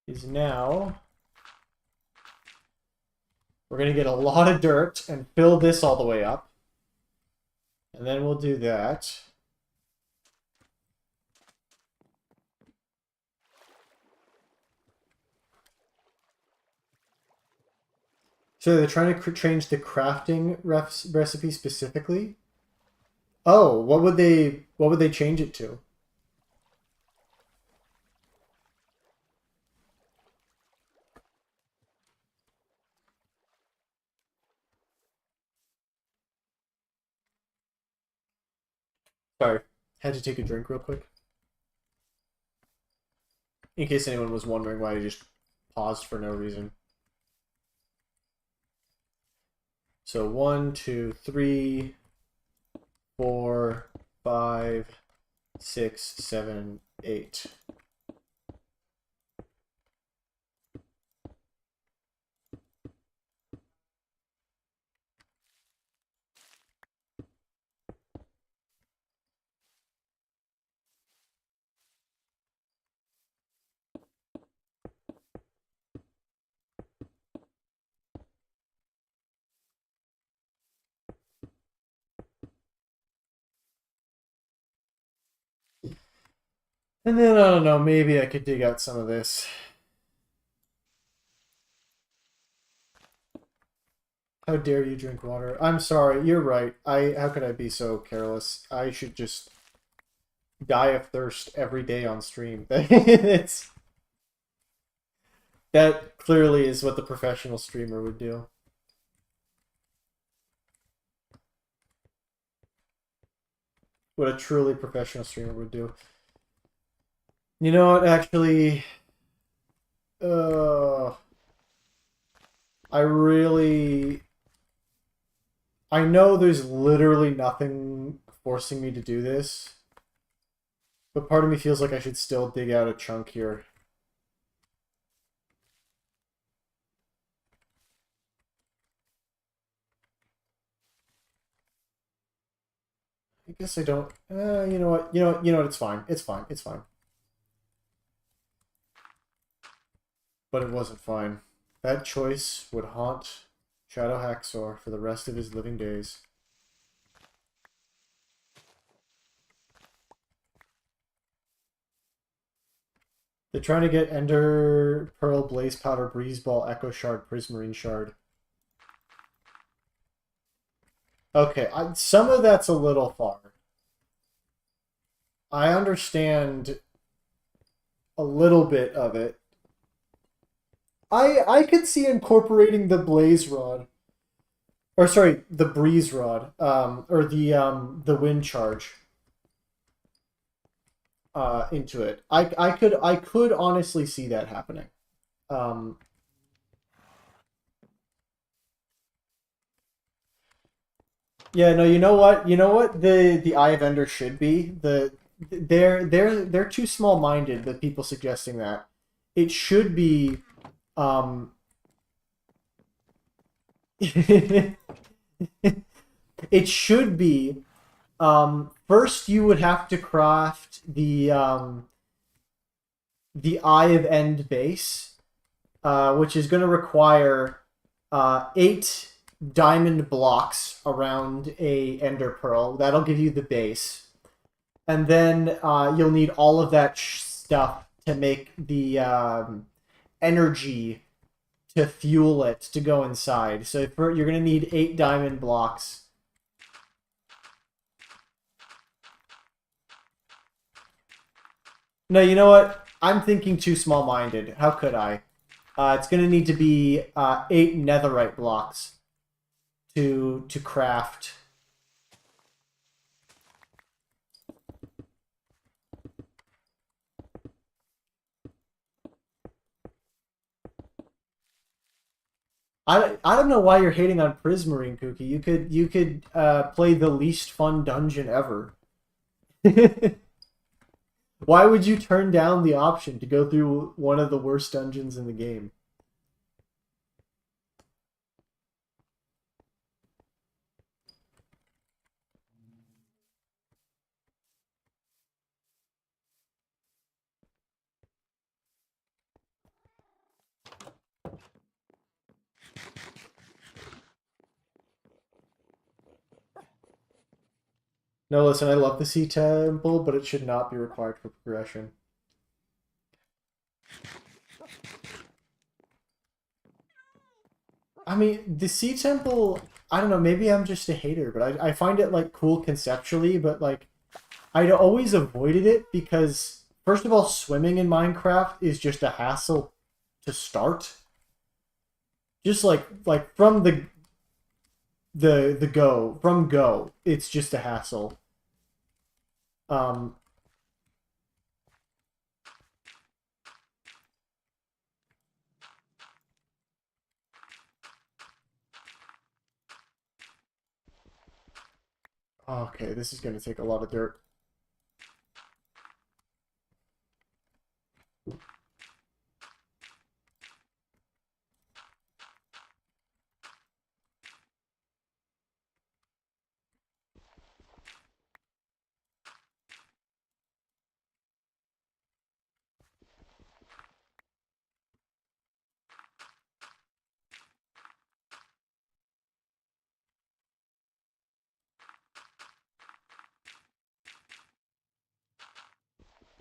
is now we're going to get a lot of dirt and fill this all the way up. And then we'll do that. So they're trying to change the crafting recipe specifically? Oh, what would they change it to? Sorry, had to take a drink real quick. In case anyone was wondering why I just paused for no reason. So 1, 2, 3, 4, 5, 6, 7, 8. And then, I don't know, maybe I could dig out some of this. How dare you drink water? I'm sorry, you're right. How could I be so careless? I should just die of thirst every day on stream. It's that clearly is what the professional streamer would do. What a truly professional streamer would do. You know what, actually, I really, I know there's literally nothing forcing me to do this, but part of me feels like I should still dig out a chunk here. I guess I don't. You know what? You know what? It's fine. It's fine. It's fine. But it wasn't fine. That choice would haunt Shadow Haxor for the rest of his living days. They're trying to get Ender Pearl, Blaze Powder, Breeze Ball, Echo Shard, Prismarine Shard. Okay, some of that's a little far. I understand a little bit of it. I could see incorporating the blaze rod, or sorry, the breeze rod, or the wind charge, into it. I could honestly see that happening. Um, yeah, no, you know what? You know what the Eye of Ender should be? They're too small-minded, the people suggesting that. It should be um it should be first you would have to craft the Eye of End base, which is going to require 8 diamond blocks around a Ender Pearl. That'll give you the base. And then you'll need all of that stuff to make the energy to fuel it to go inside. So you're going to need 8 diamond blocks. No, you know what? I'm thinking too small-minded. How could I? It's going to need to be 8 netherite blocks to craft. I don't know why you're hating on Prismarine, Cookie. You could play the least fun dungeon ever. Why would you turn down the option to go through one of the worst dungeons in the game? No, listen, I love the Sea Temple, but it should not be required for progression. I mean, the Sea Temple, I don't know, maybe I'm just a hater, but I find it, like, cool conceptually, but, like, I'd always avoided it because, first of all, swimming in Minecraft is just a hassle to start. Just, like from from go, it's just a hassle. Um, okay, this is going to take a lot of dirt.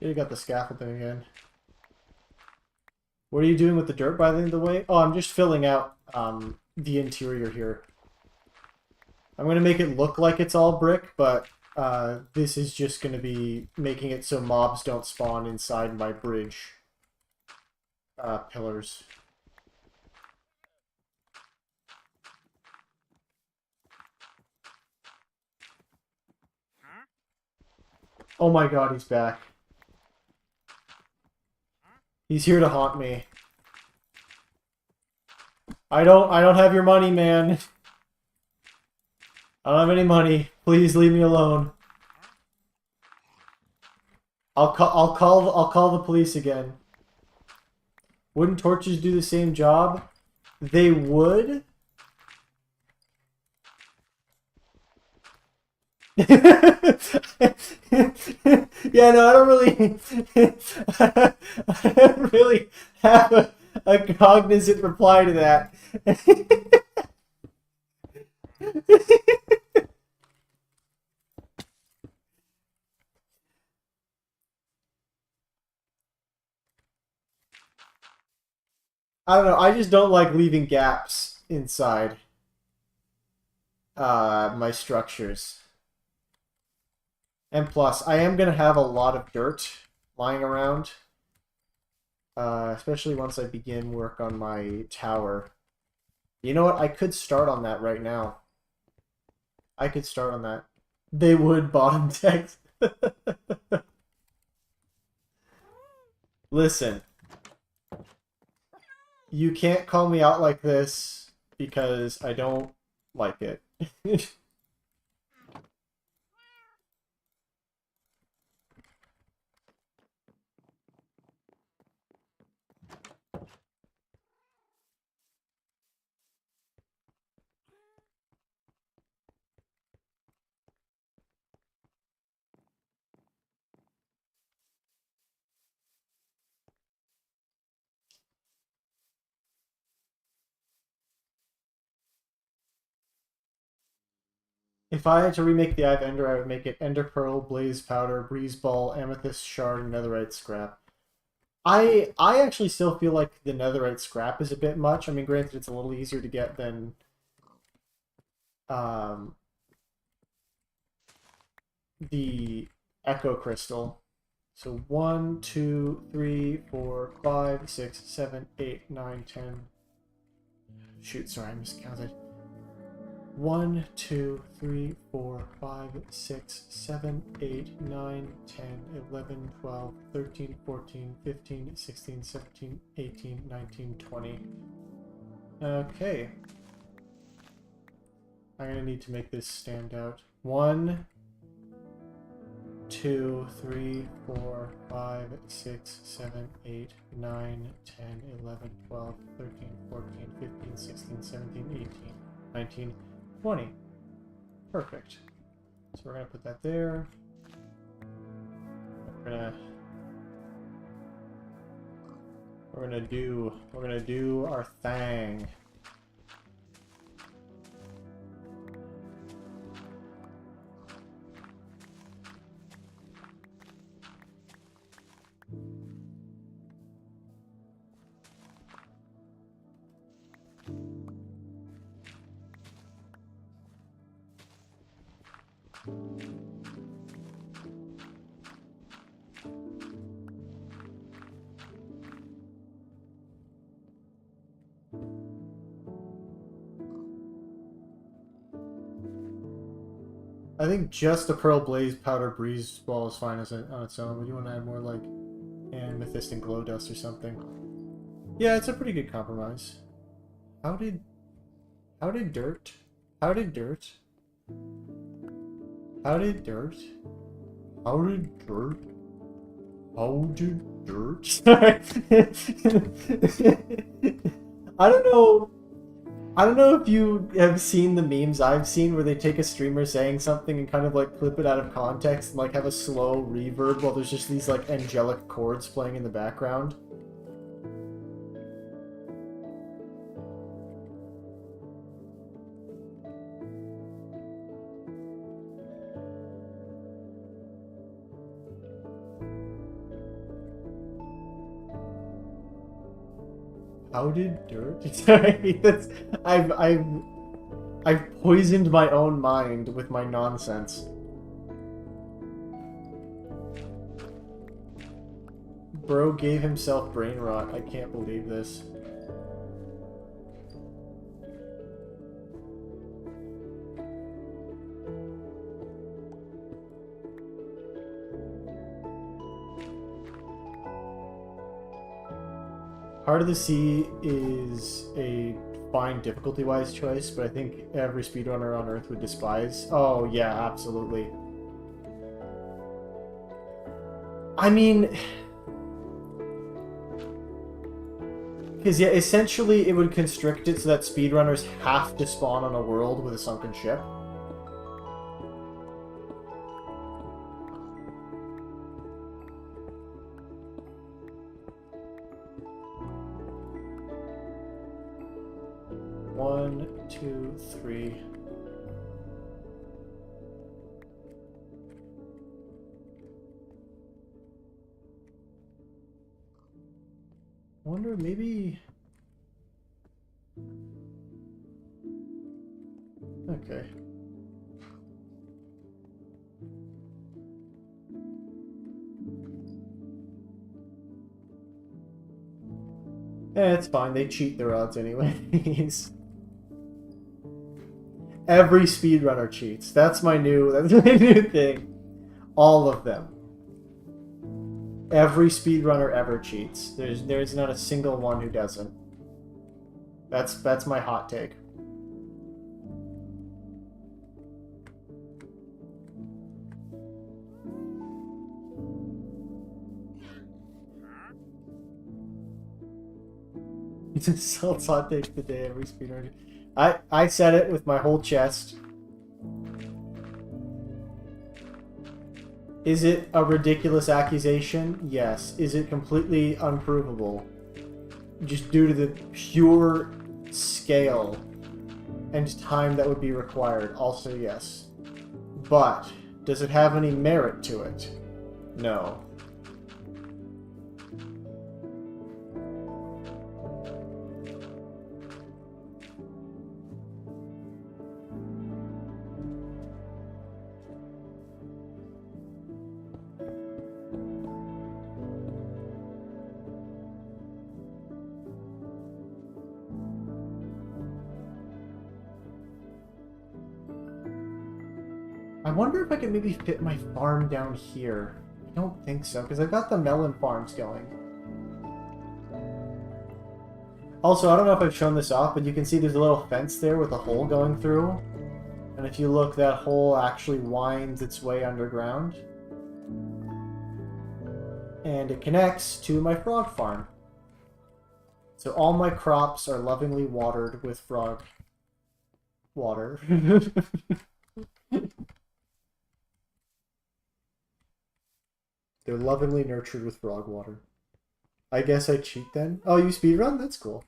You got the scaffolding again. What are you doing with the dirt, by the way? Oh, I'm just filling out the interior here. I'm going to make it look like it's all brick, but this is just going to be making it so mobs don't spawn inside my bridge pillars. Oh my god, he's back. He's here to haunt me. I don't have your money, man. I don't have any money. Please leave me alone. I'll call the police again. Wouldn't torches do the same job? They would. Yeah, no, I don't really I don't really have a cognizant reply to that. I don't know, I just don't like leaving gaps inside my structures. And plus, I am gonna have a lot of dirt lying around. Especially once I begin work on my tower. You know what? I could start on that right now. I could start on that. They would bottom text. Listen, you can't call me out like this because I don't like it. If I had to remake the Eye of Ender, I would make it Ender Pearl, Blaze Powder, Breeze Ball, Amethyst Shard, and Netherite Scrap. I actually still feel like the Netherite Scrap is a bit much. I mean, granted, it's a little easier to get than um, the Echo Crystal. So 1, 2, 3, 4, 5, 6, 7, 8, 9, 10. Shoot, sorry, I miscounted. 1, 2, 3, 4, 5, 6, 7, 8, 9, 10, 11, 12, 13, 14, 15, 16, 17, 18, 19, 20. Okay. I'm going to need to make this stand out. 1, 2, 3, 4, 5, 6, 7, 8, 9, 10, 11, 12, 13, 14, 15, 16, 17, 18, 19, 20. Perfect. So we're going to put that there. We're gonna do our thing. I think just the Pearl Blaze Powder Breeze Ball is fine on its own, but you want to add more like Amethyst and Glow Dust or something. Yeah, it's a pretty good compromise. How did dirt? How did dirt? How did dirt? How did dirt? How did dirt? Sorry. I don't know. I don't know if you have seen the memes I've seen where they take a streamer saying something and kind of like clip it out of context and like have a slow reverb while there's just these like angelic chords playing in the background. How did dirt? Sorry, that's I've poisoned my own mind with my nonsense. Bro gave himself brain rot. I can't believe this. Heart of the Sea is a fine difficulty-wise choice, but I think every speedrunner on Earth would despise. Oh, yeah, absolutely. I mean... Because, yeah, essentially it would constrict it so that speedrunners have to spawn on a world with a sunken ship. One, two, three. I wonder, maybe... Okay. It's fine. They cheat their odds anyways. Every speedrunner cheats. That's my new thing. All of them. Every speedrunner ever cheats. There's not a single one who doesn't. That's my hot take. Salt's hot take today. Every speedrunner. I said it with my whole chest. Is it a ridiculous accusation? Yes. Is it completely unprovable? Just due to the pure scale and time that would be required. Also, yes. But, does it have any merit to it? No. I wonder if I could maybe fit my farm down here. I don't think so, because I've got the melon farms going. Also, I don't know if I've shown this off, but you can see there's a little fence there with a hole going through. And if you look, that hole actually winds its way underground. And it connects to my frog farm. So all my crops are lovingly watered with frog water. They're lovingly nurtured with frog water. I guess I cheat then? Oh, you speedrun? That's cool.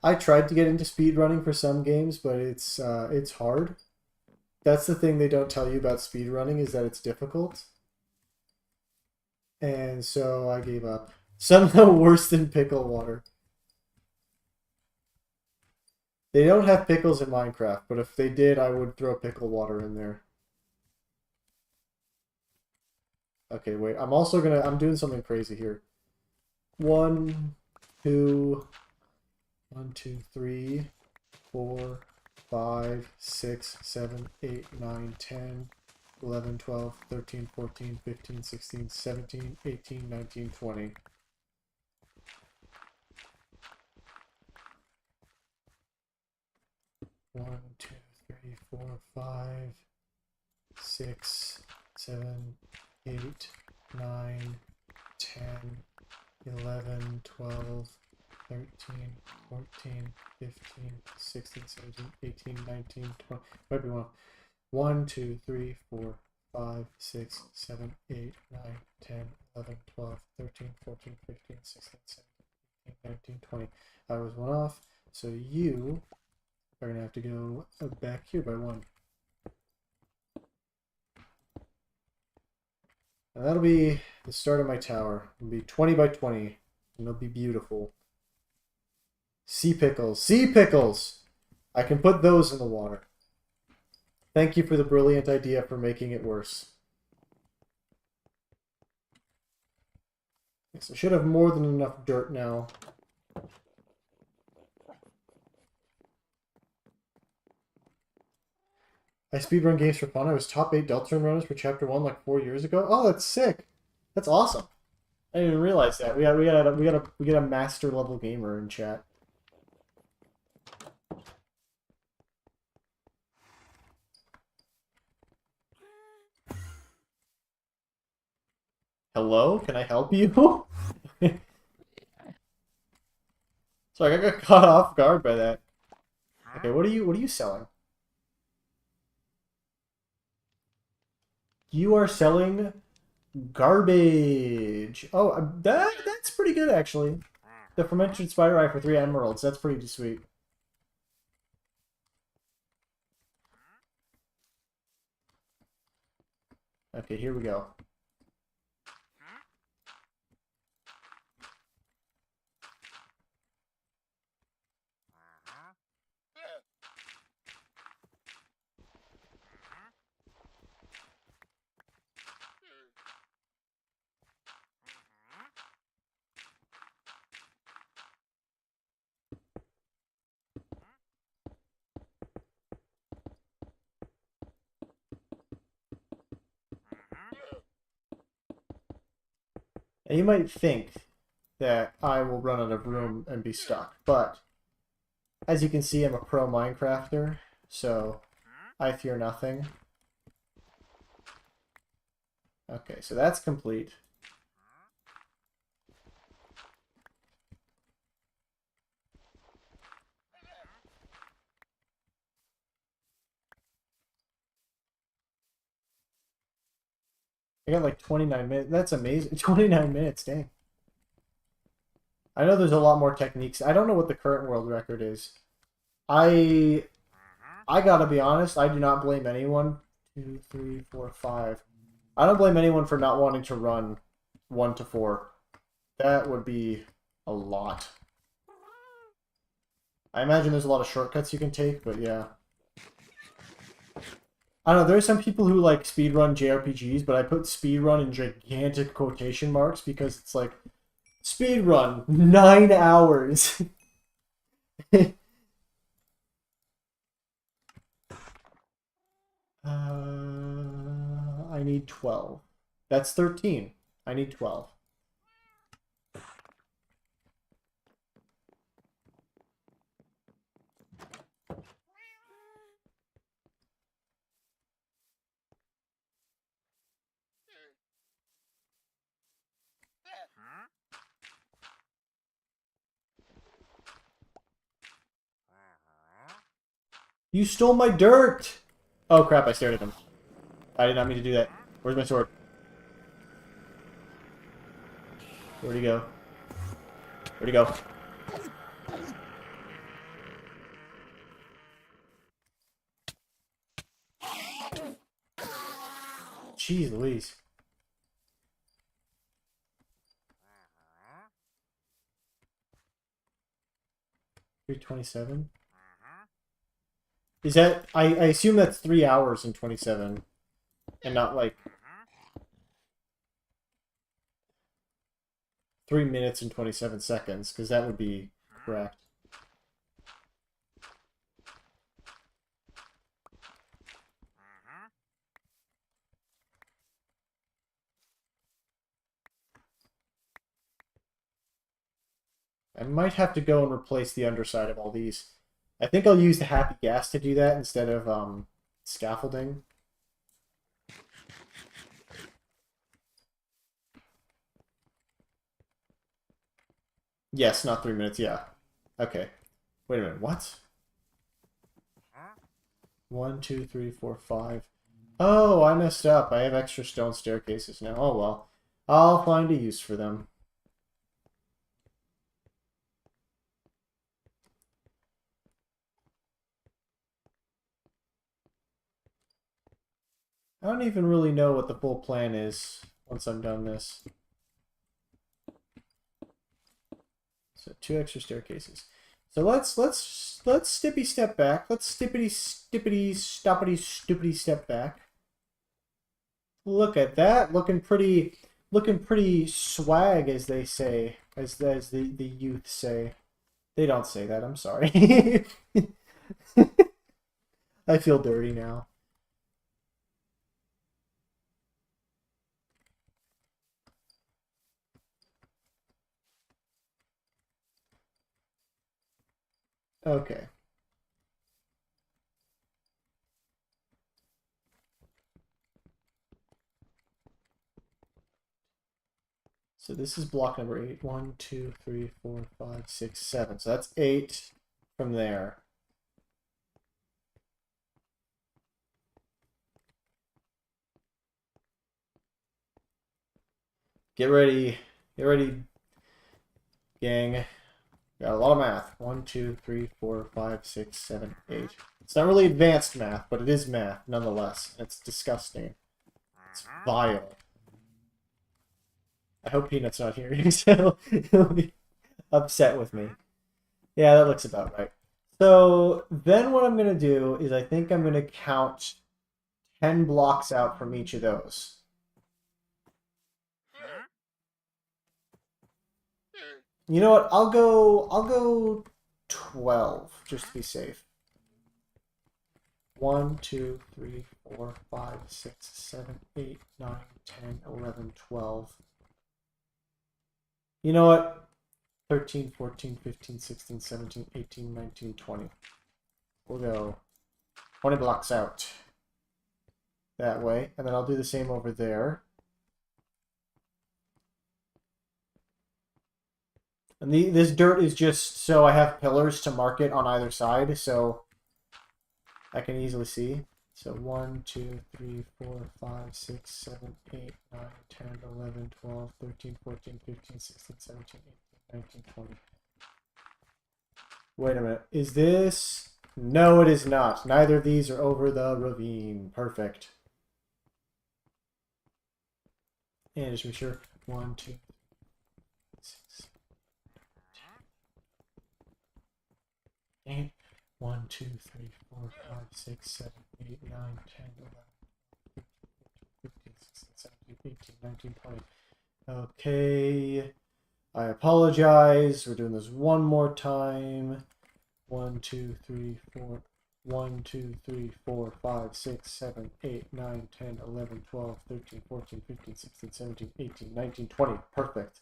I tried to get into speedrunning for some games, but it's hard. That's the thing they don't tell you about speedrunning, is that it's difficult. And so I gave up. Somehow worse than pickle water. They don't have pickles in Minecraft, but if they did, I would throw pickle water in there. Okay, wait. I'm doing something crazy here. 1, 2, 1, 2, 3, 4, 5, 6, 7, 8, 9, 10, 11, 12, 13, 14, 15, 16, 17, 18, 19, 20. One, two, three, 4, 5, 6, 7, 8, 9, 10, 11, 12, 13, 14, 15, 16, 17, 18, 19, 20. Might be one. 1, 2, 3, 4, 5, 6, 7, 8, 9, 10, 11, 12, 13, 14, 15, 16, 17, 18, 19, 20. I was one off, so you are going to have to go back here by 1. And that'll be the start of my tower. It'll be 20 by 20, and it'll be beautiful. Sea pickles. Sea pickles! I can put those in the water. Thank you for the brilliant idea for making it worse. Yes, I should have more than enough dirt now. I speedrun games for fun. I was top 8 Deltarune runners for Chapter 1 like 4 years ago. Oh, that's sick. That's awesome. I didn't even realize that. We got a master level gamer in chat. Hello? Can I help you? Sorry, I got caught off guard by that. Okay, what are you selling? You are selling garbage. Oh, that's pretty good actually. The fermented spider eye for 3 emeralds. That's pretty sweet. Okay, here we go. And you might think that I will run out of room and be stuck, but as you can see, I'm a pro Minecrafter, so I fear nothing. Okay, so that's complete. I got like 29 minutes. That's amazing. 29 minutes, dang. I know there's a lot more techniques. I don't know what the current world record is. I gotta be honest, I do not blame anyone. 2, 3, 4, 5. I don't blame anyone for not wanting to run 1 to 4. That would be a lot. I imagine there's a lot of shortcuts you can take, but yeah. I don't know, there's some people who like speedrun JRPGs, but I put speedrun in gigantic quotation marks because it's like, speedrun, 9 hours. I need 12. That's 13. I need 12. You stole my dirt! Oh crap, I stared at him. I did not mean to do that. Where's my sword? Where'd he go? Where'd he go? Jeez Louise. $327? Is that... I assume that's 3 hours and 27. And not like... 3 minutes and 27 seconds, because that would be correct. I might have to go and replace the underside of all these. I think I'll use the happy gas to do that instead of scaffolding. Yes, not 3 minutes, yeah. Okay. Wait a minute, what? 1, 2, 3, 4, 5. Oh, I messed up. I have extra stone staircases now. Oh well. I'll find a use for them. I don't even really know what the full plan is once I'm done this. So 2 extra staircases. So let's stippy step back. Let's stippity stoppity step back. Look at that, looking pretty swag, as they say, as the youth say. They don't say that. I'm sorry. I feel dirty now. Okay. So this is block number 8. 1, 2, 3, 4, 5, 6, 7. So that's 8 from there. Get ready, gang. Got a lot of math. 1, 2, 3, 4, 5, 6, 7, 8. It's not really advanced math, but it is math nonetheless. It's disgusting. It's vile. I hope Peanut's not here, so he'll be upset with me. Yeah, that looks about right. So then what I'm going to do is I think I'm going to count 10 blocks out from each of those. You know what? I'll go 12 just to be safe. 1, 2, 3, 4, 5, 6, 7, 8, 9, 10, 11, 12. You know what? 13, 14, 15, 16, 17, 18, 19, 20. We'll go 20 blocks out that way, and then I'll do the same over there. And this dirt is just so I have pillars to mark it on either side, so I can easily see. So 1, 2, 3, 4, 5, 6, 7, 8, 9, 10, 11, 12, 13, 14, 15, 16, 17, 18, 19, 20. Wait a minute. Is this... No, it is not. Neither of these are over the ravine. Perfect. And just make sure. 1, 2, 6, 8. 1, 2, 3, 4, 5, 6, 7, 8, 9, 10, 11, 15, 16, 17, 18, 19, 20. Okay. I apologize. We're doing this one more time. 1, 2, 3, 4. 1, 2, 3, 4, 5, 6, 7, 8, 9, 10, 11, 12, 13, 14, 15, 16, 17, 18, 19, 20. Perfect.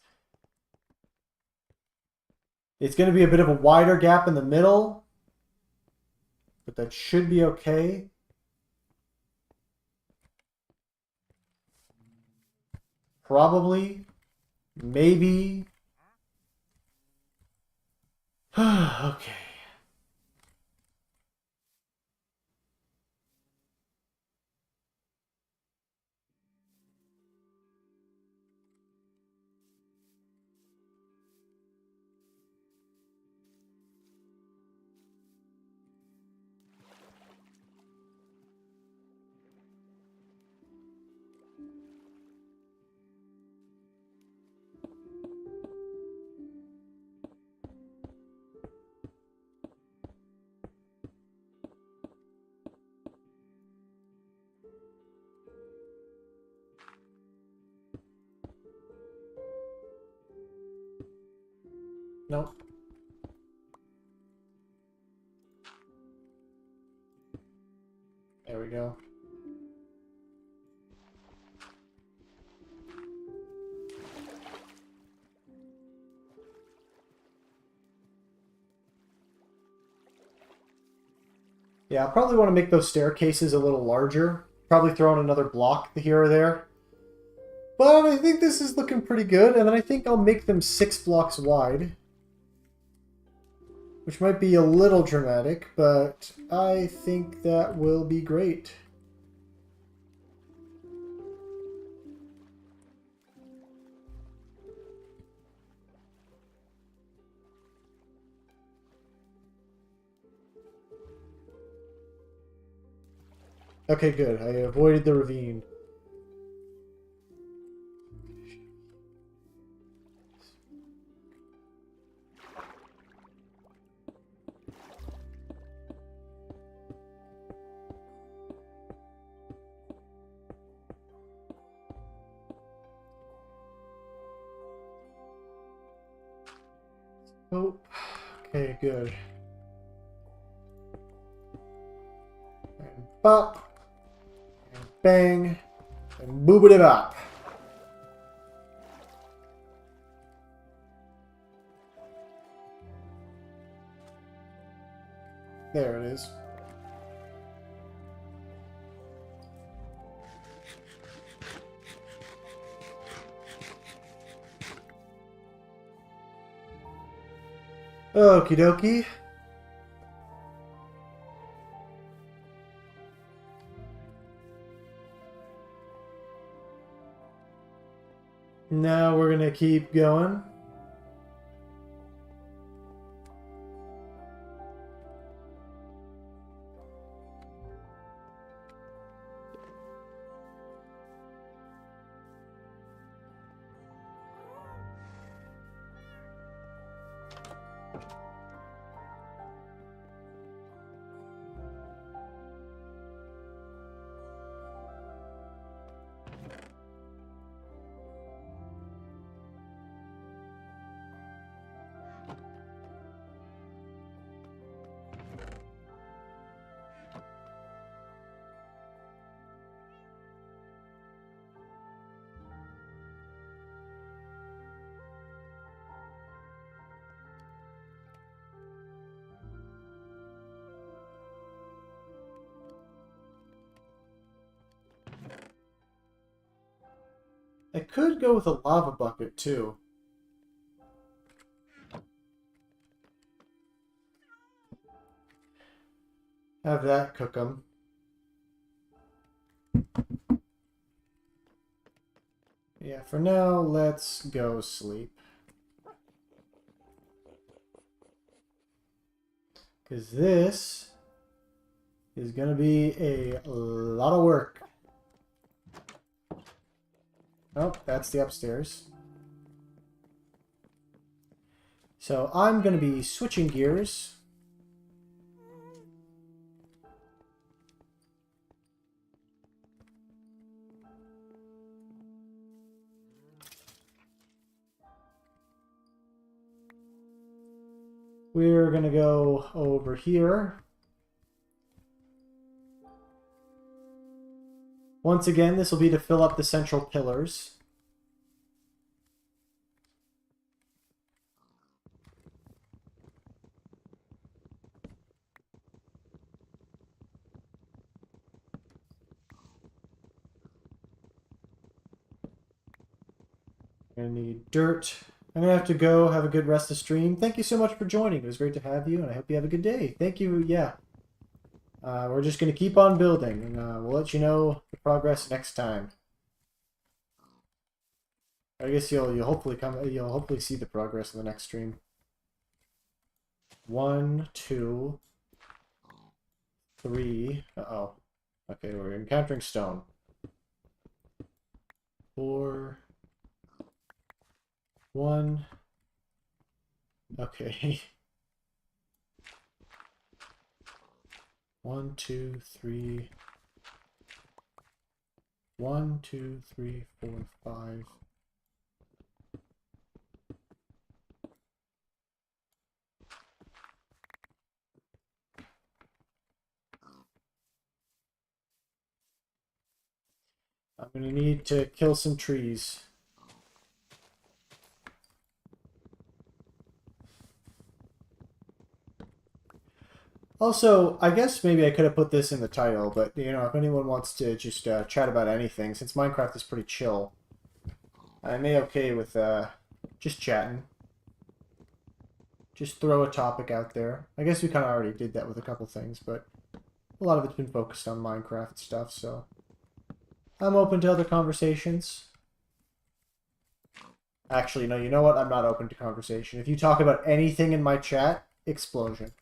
It's going to be a bit of a wider gap in the middle, but that should be okay. Probably. Maybe. Okay. Nope. There we go. Yeah, I'll probably want to make those staircases a little larger. Probably throw in another block here or there. But I think this is looking pretty good, and then I think I'll make them 6 blocks wide. Which might be a little dramatic, but I think that will be great. Okay, good. I avoided the ravine. Oh, okay, good. And bop. And bang. And boobity bop. There it is. Okie dokie. Now we're gonna keep going. I could go with a lava bucket, too. Have that cook them. Yeah, for now, let's go sleep. Because this is going to be a lot of work. Oh, that's the upstairs. So I'm going to be switching gears. We're going to go over here. Once again, this will be to fill up the central pillars. I need dirt. I'm going to have to go. Have a good rest of stream. Thank you so much for joining. It was great to have you, and I hope you have a good day. Thank you. Yeah. We're just going to keep on building, and we'll let you know the progress next time. I guess you'll hopefully see the progress in the next stream. 1, 2, 3. Uh-oh. Okay, we're encountering stone. 4. 1. Okay. 1, 2, 3. 1, 2, 3, 4, 5. I'm going to need to kill some trees. Also, I guess maybe I could have put this in the title, but, you know, if anyone wants to just chat about anything, since Minecraft is pretty chill, I'm okay with just chatting. Just throw a topic out there. I guess we kind of already did that with a couple things, but a lot of it's been focused on Minecraft stuff, so I'm open to other conversations. Actually, no, you know what? I'm not open to conversation. If you talk about anything in my chat, explosion.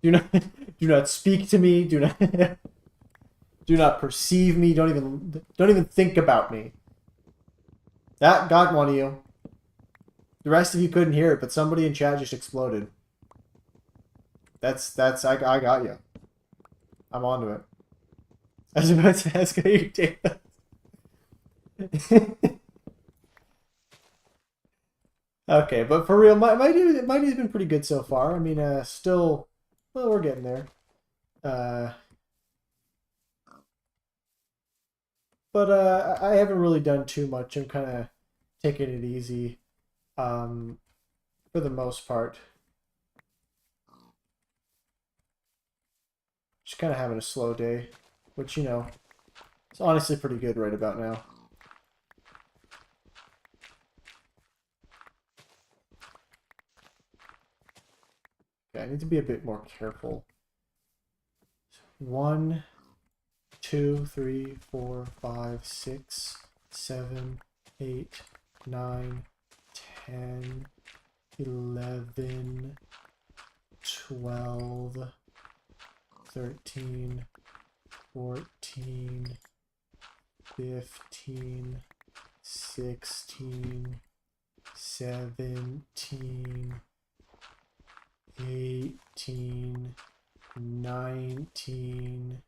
do not speak to me. Do not perceive me. Don't even think about me. That got one of you. The rest of you couldn't hear it, but somebody in chat just exploded. I got you. I'm onto it. I was about to ask how you take that. Okay, but for real, my day's been pretty good so far. I mean, still, well, we're getting there. But I haven't really done too much. I'm kind of taking it easy, for the most part. Just kind of having a slow day, which, you know, is honestly pretty good right about now. Yeah, I need to be a bit more careful. 1, 2, 3, 4, 5, 6, 7, 8, 9, 10, 11, 12, 13, 14, 15, 16, 17, 18, 19,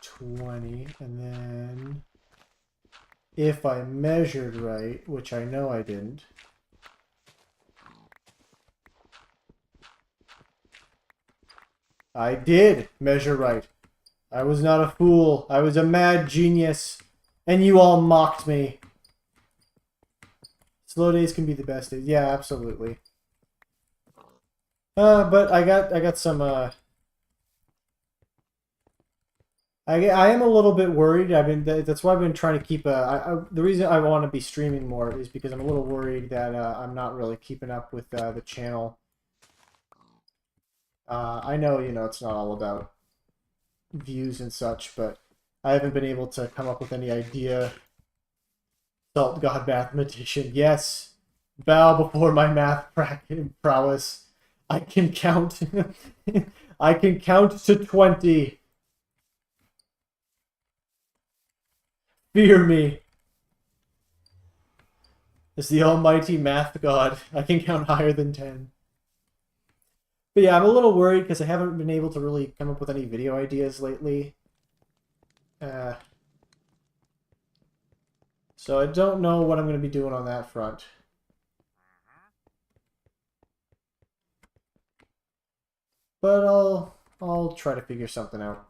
20, and then if I measured right, which I know I didn't, I did measure right. I was not a fool. I was a mad genius, and you all mocked me. Slow days can be the best days. Yeah, absolutely. But I got some I am a little bit worried. That's why I've been trying to keep the reason I want to be streaming more is because I'm a little worried that I'm not really keeping up with the channel. I know, it's not all about views and such, but I haven't been able to come up with any idea. Salt God mathematician, yes. Bow before my math prowess. I can count. I can count to 20. Fear me. As the almighty math god, I can count higher than 10. But yeah, I'm a little worried because I haven't been able to really come up with any video ideas lately. So I don't know what I'm going to be doing on that front. But I'll try to figure something out.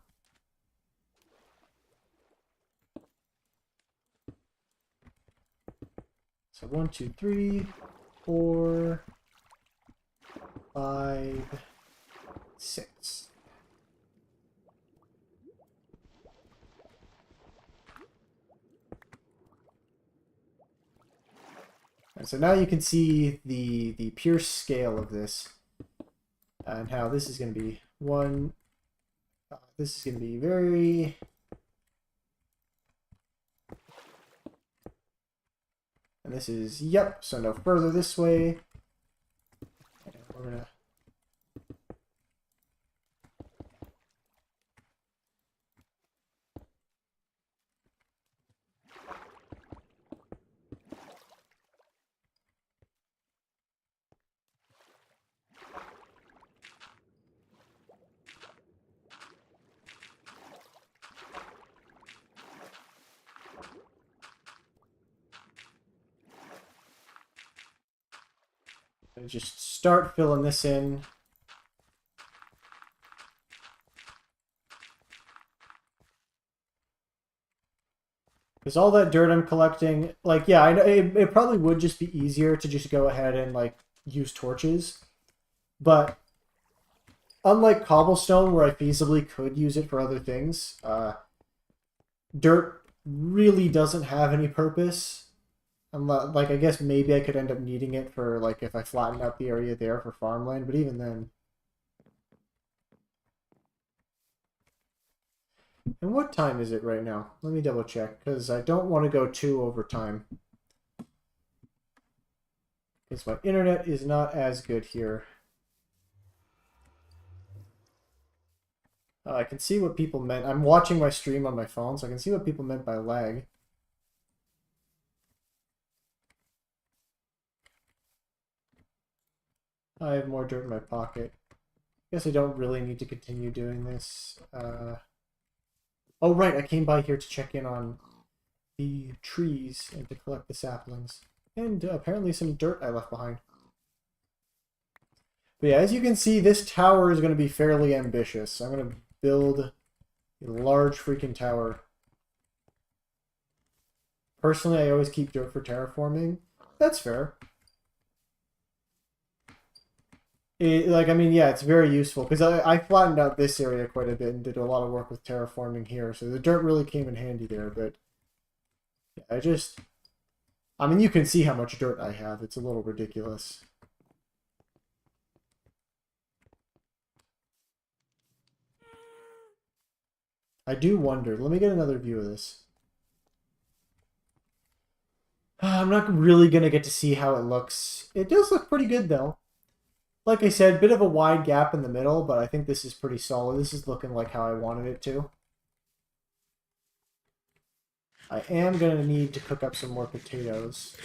So 1, 2, 3, 4, 5, 6. And so now you can see the pure scale of this and how this is going to be one. This is going to be very. And this is, yep, so no further this way. And we're going to. Just start filling this in. Because all that dirt I'm collecting, like, yeah, I know it probably would just be easier to just go ahead and, like, use torches. But unlike cobblestone, where I feasibly could use it for other things, dirt really doesn't have any purpose. Like, I guess maybe I could end up needing it for, like, if I flatten out the area there for farmland, but even then. And what time is it right now? Let me double check, because I don't want to go too over time. Because my internet is not as good here. I can see what people meant. I'm watching my stream on my phone, so I can see what people meant by lag. I have more dirt in my pocket. Guess I don't really need to continue doing this. Oh, right, I came by here to check in on the trees and to collect the saplings. And apparently some dirt I left behind. But yeah, as you can see, this tower is going to be fairly ambitious. I'm going to build a large freaking tower. Personally, I always keep dirt for terraforming. That's fair. I mean, yeah, it's very useful because I flattened out this area quite a bit and did a lot of work with terraforming here, so the dirt really came in handy there, but yeah, I mean, you can see how much dirt I have. It's a little ridiculous. I do wonder. Let me get another view of this. I'm not really going to get to see how it looks. It does look pretty good, though. Like I said, bit of a wide gap in the middle, but I think this is pretty solid. This is looking like how I wanted it to. I am going to need to cook up some more potatoes.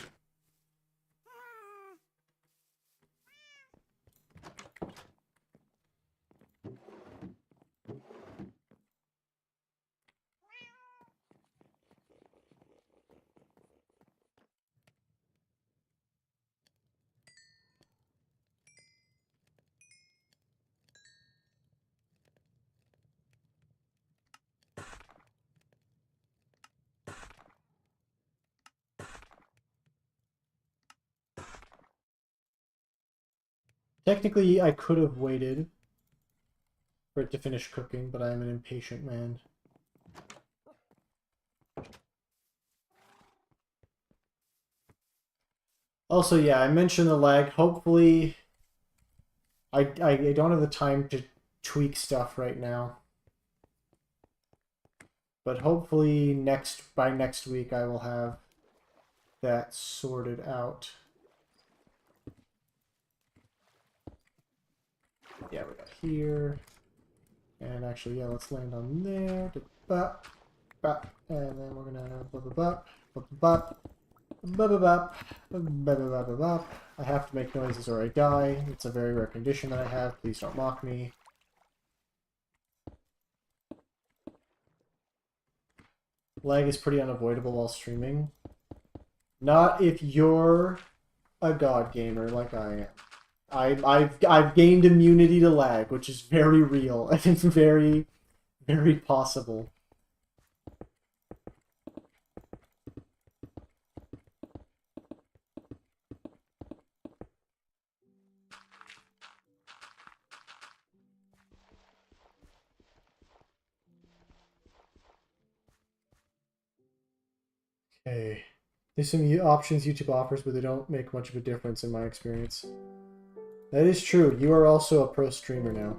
Technically, I could have waited for it to finish cooking, but I am an impatient man. Also, yeah, I mentioned the lag. Hopefully, I don't have the time to tweak stuff right now. But hopefully by next week I will have that sorted out. Yeah, we got here. And actually, yeah, let's land on there. Bop, bop. And then we're gonna bop, bop, bop, bop, bop, bop, bop, bop. I have to make noises or I die. It's a very rare condition that I have. Please don't mock me. Lag is pretty unavoidable while streaming. Not if you're a god gamer like I am. I've gained immunity to lag, which is very real and it's very, very possible. Okay. There's some options YouTube offers, but they don't make much of a difference in my experience. That is true. You are also a pro streamer now.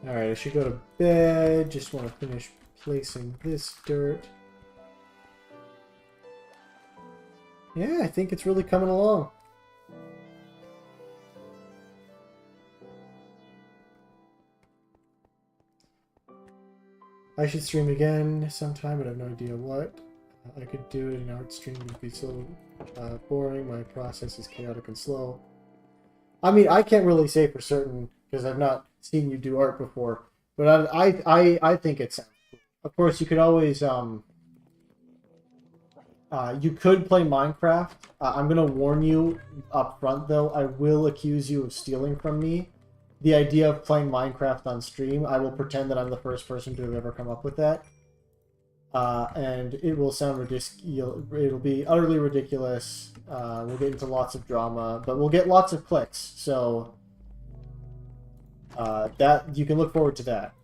Alright, I should go to bed. Just want to finish placing this dirt. Yeah, I think it's really coming along. I should stream again sometime, but I have no idea what. I could do it in art stream, it would be so boring. My process is chaotic and slow. I mean, I can't really say for certain because I've not seen you do art before, but I think it sounds cool. Of course, you could always you could play Minecraft. I'm gonna warn you up front though. I will accuse you of stealing from me. The idea of playing Minecraft on stream, I will pretend that I'm the first person to have ever come up with that. And it will sound ridiculous. It'll be utterly ridiculous. We'll get into lots of drama, but we'll get lots of clicks. So that you can look forward to that.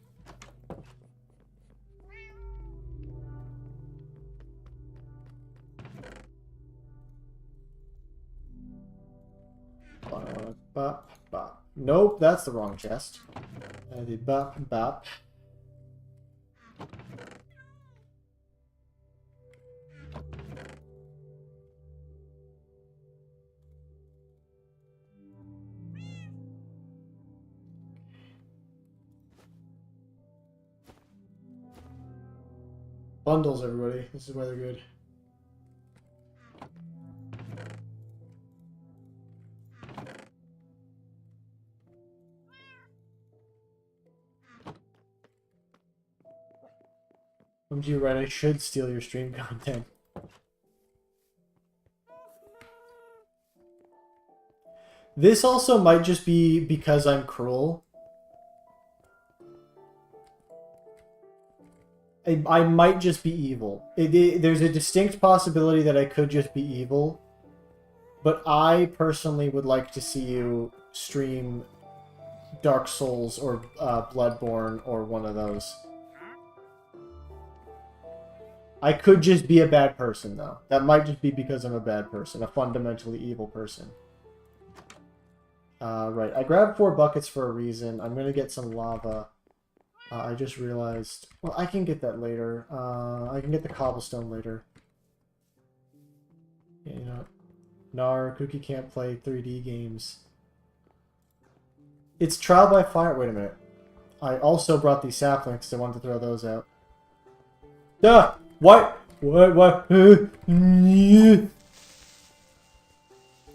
Bop, bop. Nope, that's the wrong chest. The bop, bop. Bundles, everybody. This is why they're good. You're right, I should steal your stream content. This also might just be because I'm cruel. I might just be evil. There's a distinct possibility that I could just be evil. But I personally would like to see you stream Dark Souls or Bloodborne or one of those. I could just be a bad person, though. That might just be because I'm a bad person. A fundamentally evil person. Right. I grabbed 4 buckets for a reason. I'm going to get some lava. I just realized... Well, I can get that later. I can get the cobblestone later. Yeah, you know... Nar, Cookie can't play 3D games. It's trial by fire. Wait a minute. I also brought these saplings. I wanted to throw those out. Duh! What? What? I'm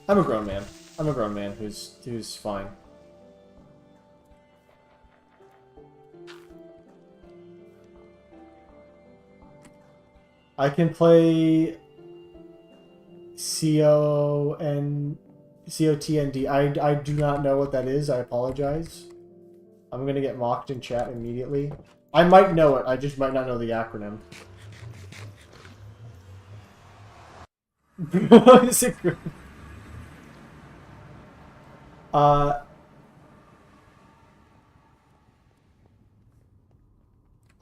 a grown man. I'm a grown man who's fine. I can play COTND. I do not know what that is. I apologize. I'm gonna get mocked in chat immediately. I might know it, I just might not know the acronym. Is it good?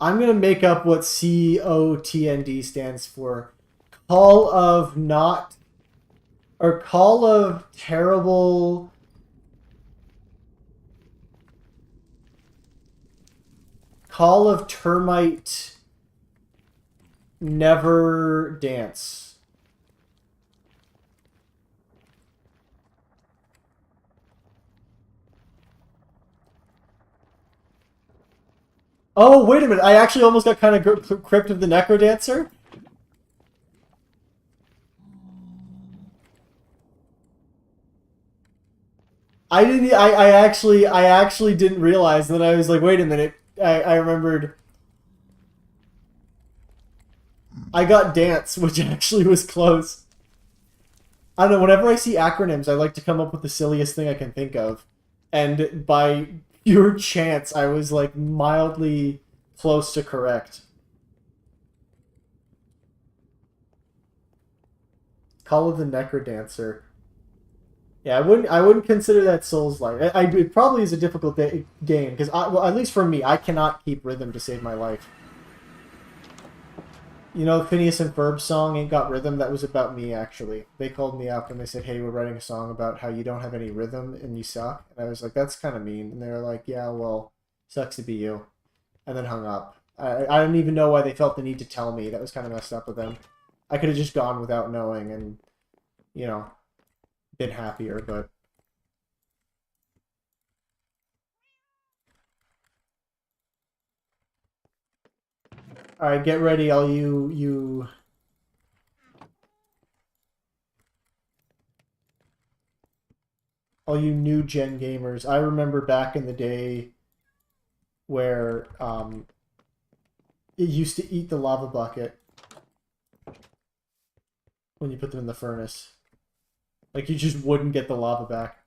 I'm gonna make up what COTND stands for. Call of not... Or Call of Terrible... Call of Termite... Never Dance. Oh, wait a minute. I actually almost got kind of Crypt of the Necrodancer. I actually didn't realize. And then I was like, wait a minute. I remembered. I got Dance, which actually was close. I don't know, whenever I see acronyms, I like to come up with the silliest thing I can think of. And by pure chance, I was like mildly close to correct. Call of the Necrodancer. Yeah, I wouldn't consider that Souls-like. It probably is a difficult game because well, at least for me, I cannot keep rhythm to save my life. You know, Phineas and Ferb song Ain't Got Rhythm? That was about me, actually. They called me up and they said, hey, we're writing a song about how you don't have any rhythm and you suck. And I was like, that's kind of mean. And they were like, yeah, well, sucks to be you. And then hung up. I didn't even know why they felt the need to tell me. That was kind of messed up with them. I could have just gone without knowing and, you know, been happier, but... Alright, get ready, all you... All you new-gen gamers. I remember back in the day where, it used to eat the lava bucket when you put them in the furnace. Like, you just wouldn't get the lava back.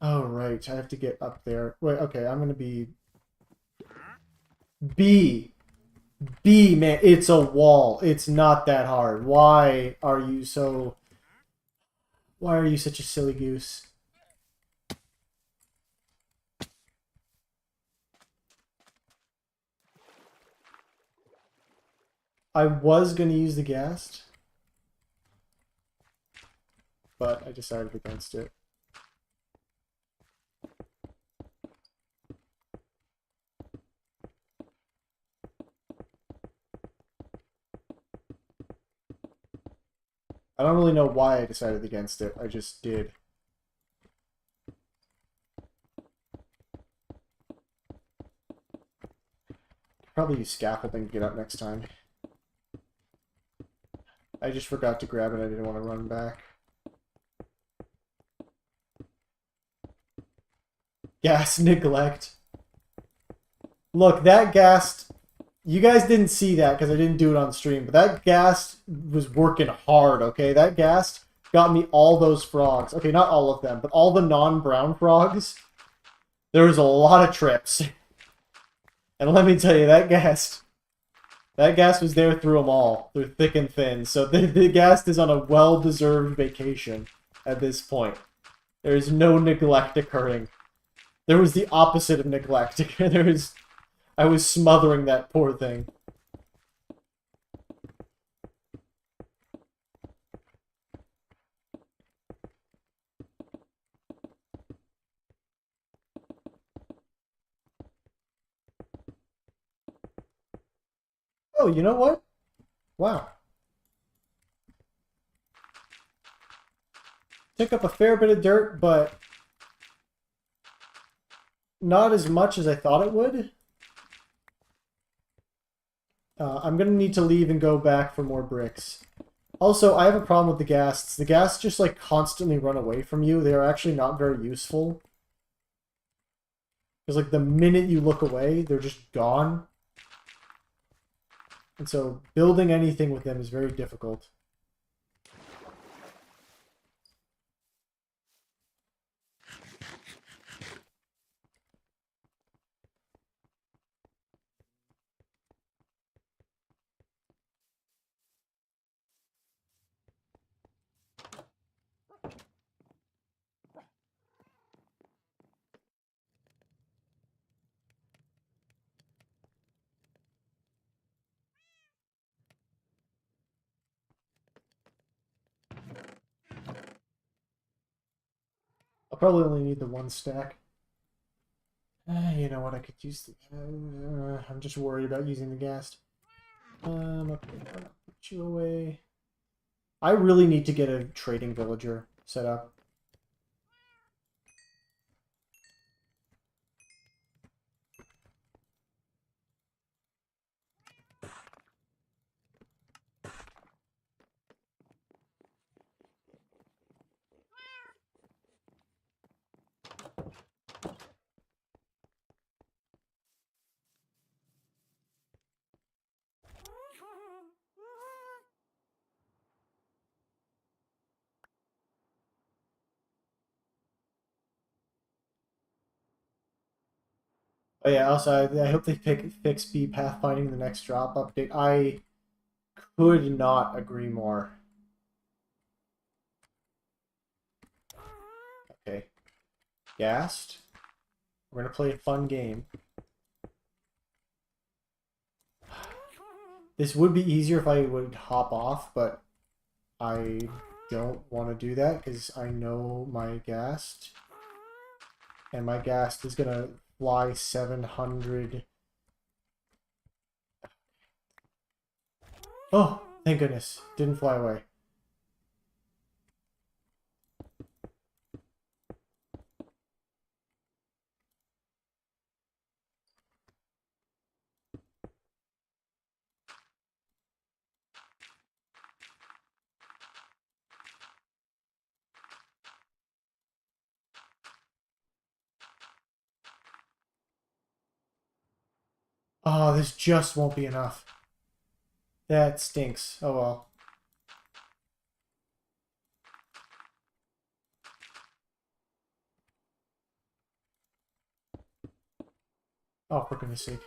Oh, right. I have to get up there. Wait, okay, I'm gonna be... B, man, it's a wall. It's not that hard. Why are you so... Why are you such a silly goose? I was going to use the ghast, but I decided against it. I don't really know why I decided against it. I just did. Probably use scaffolding to get up next time. I just forgot to grab it. I didn't want to run back. Ghast neglect. Look, that ghast... You guys didn't see that because I didn't do it on stream, but that ghast was working hard, okay? That ghast got me all those frogs. Okay, not all of them, but all the non-brown frogs. There was a lot of trips. And let me tell you, that ghast was there through them all, through thick and thin. So the ghast is on a well-deserved vacation at this point. There is no neglect occurring. There was the opposite of neglect. I was smothering that poor thing. Oh, you know what? Wow. Took up a fair bit of dirt, but not as much as I thought it would. I'm going to need to leave and go back for more bricks. Also, I have a problem with the ghasts. The ghasts just, like, constantly run away from you. They are actually not very useful. Because, like, the minute you look away, they're just gone. And so, building anything with them is very difficult. probably only need the one stack. You know what? I could use the. I'm just worried about using the ghast. Okay, I'll put you away. I really need to get a trading villager set up. Oh yeah, also I hope they fix bee pathfinding in the next drop update. I could not agree more. Okay. Ghast. We're gonna play a fun game. This would be easier if I would hop off, but I don't want to do that because I know my ghast. And my ghast is gonna fly 700. Oh, thank goodness. Didn't fly away. Oh, this just won't be enough. That stinks. Oh well. Oh, for goodness sake.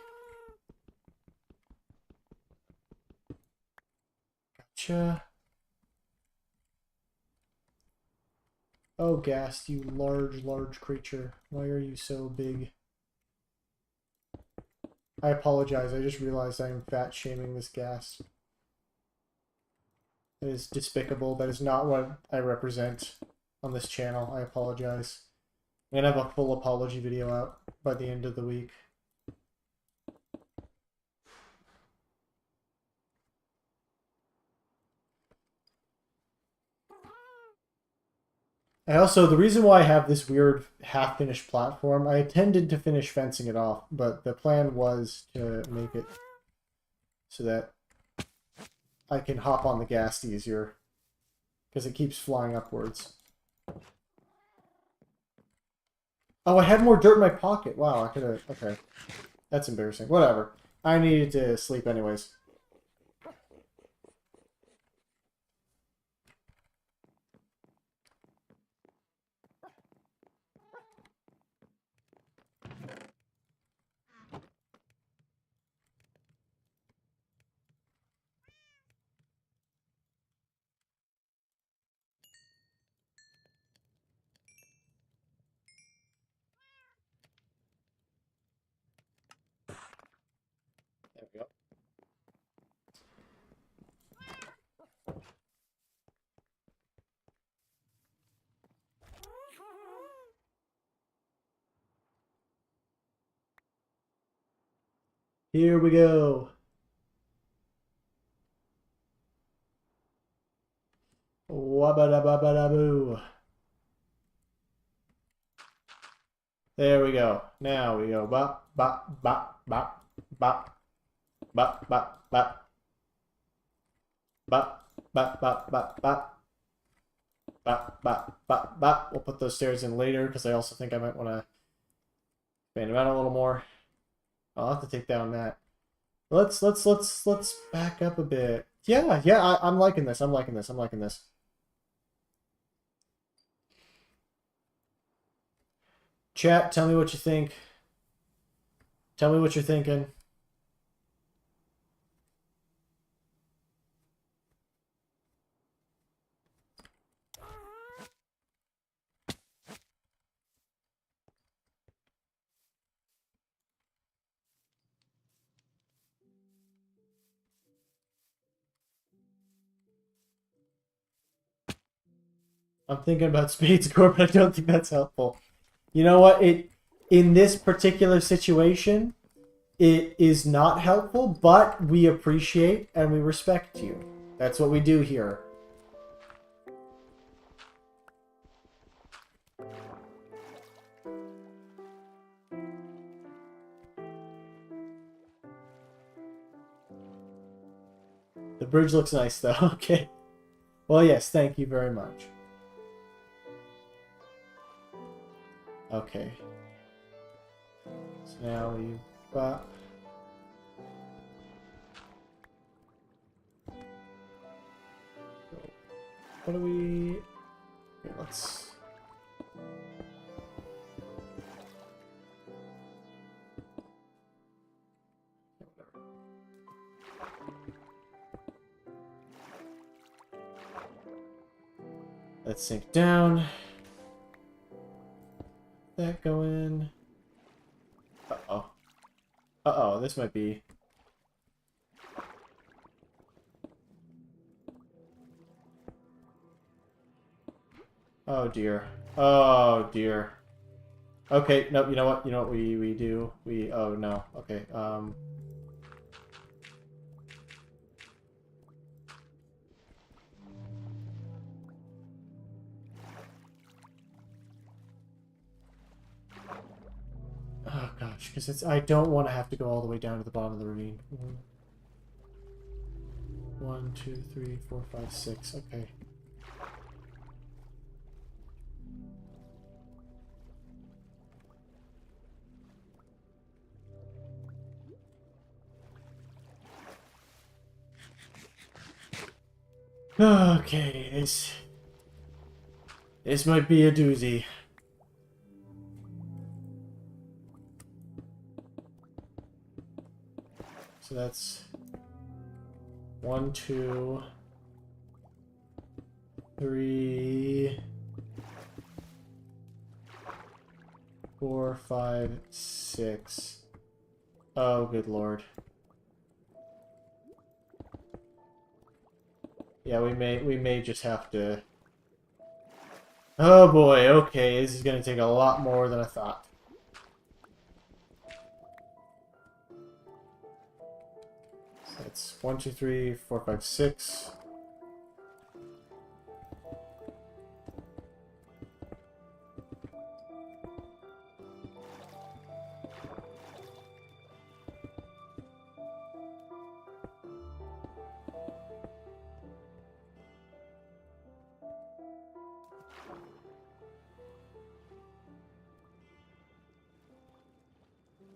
Gotcha. Oh, Ghast, you large creature. Why are you so big? I apologize. I just realized I'm fat-shaming this Ghast. That is despicable. That is not what I represent on this channel. I apologize. I'm gonna have a full apology video out by the end of the week. I also, the reason why I have this weird half-finished platform, I intended to finish fencing it off, but the plan was to make it so that I can hop on the ghast easier, because it keeps flying upwards. Oh, I had more dirt in my pocket. Wow, I could have... Okay. That's embarrassing. Whatever. I needed to sleep anyways. There we go. Here we go. Wabba-dabba-dabba-boo. There we go. Now we go. Bop, bop, bop, bop, bop, bop, bop, bop. Bop, bop, bop, bop, bop. Bop, bop, bop, bop. We'll put those stairs in later because I also think I might want to expand them out a little more. I'll have to take down that. Let's back up a bit. Yeah, I'm liking this. I'm liking this. I'm liking this. Chat, tell me what you think. Tell me what you're thinking. I'm thinking about Spades Core, but I don't think that's helpful. You know what? In this particular situation, it is not helpful, but we appreciate and we respect you. That's what we do here. The bridge looks nice, though. Okay. Well, yes, thank you very much. Okay. So now we've got... What do we... Okay, let's... Let's sink down. That go in. Uh-oh. Uh-oh, this might be... Oh dear. Oh dear. Okay, nope, you know what? You know what we do? Oh no. Okay, oh gosh, because I don't want to have to go all the way down to the bottom of the ravine. 1, 2, 3, 4, 5, 6. Okay. Okay, this might be a doozy. So that's 1, 2, 3, 4, 5, 6. Oh, good lord. Yeah, we may just have to... Oh boy, okay, this is gonna take a lot more than I thought. So that's 1, 2, 3, 4, 5, 6.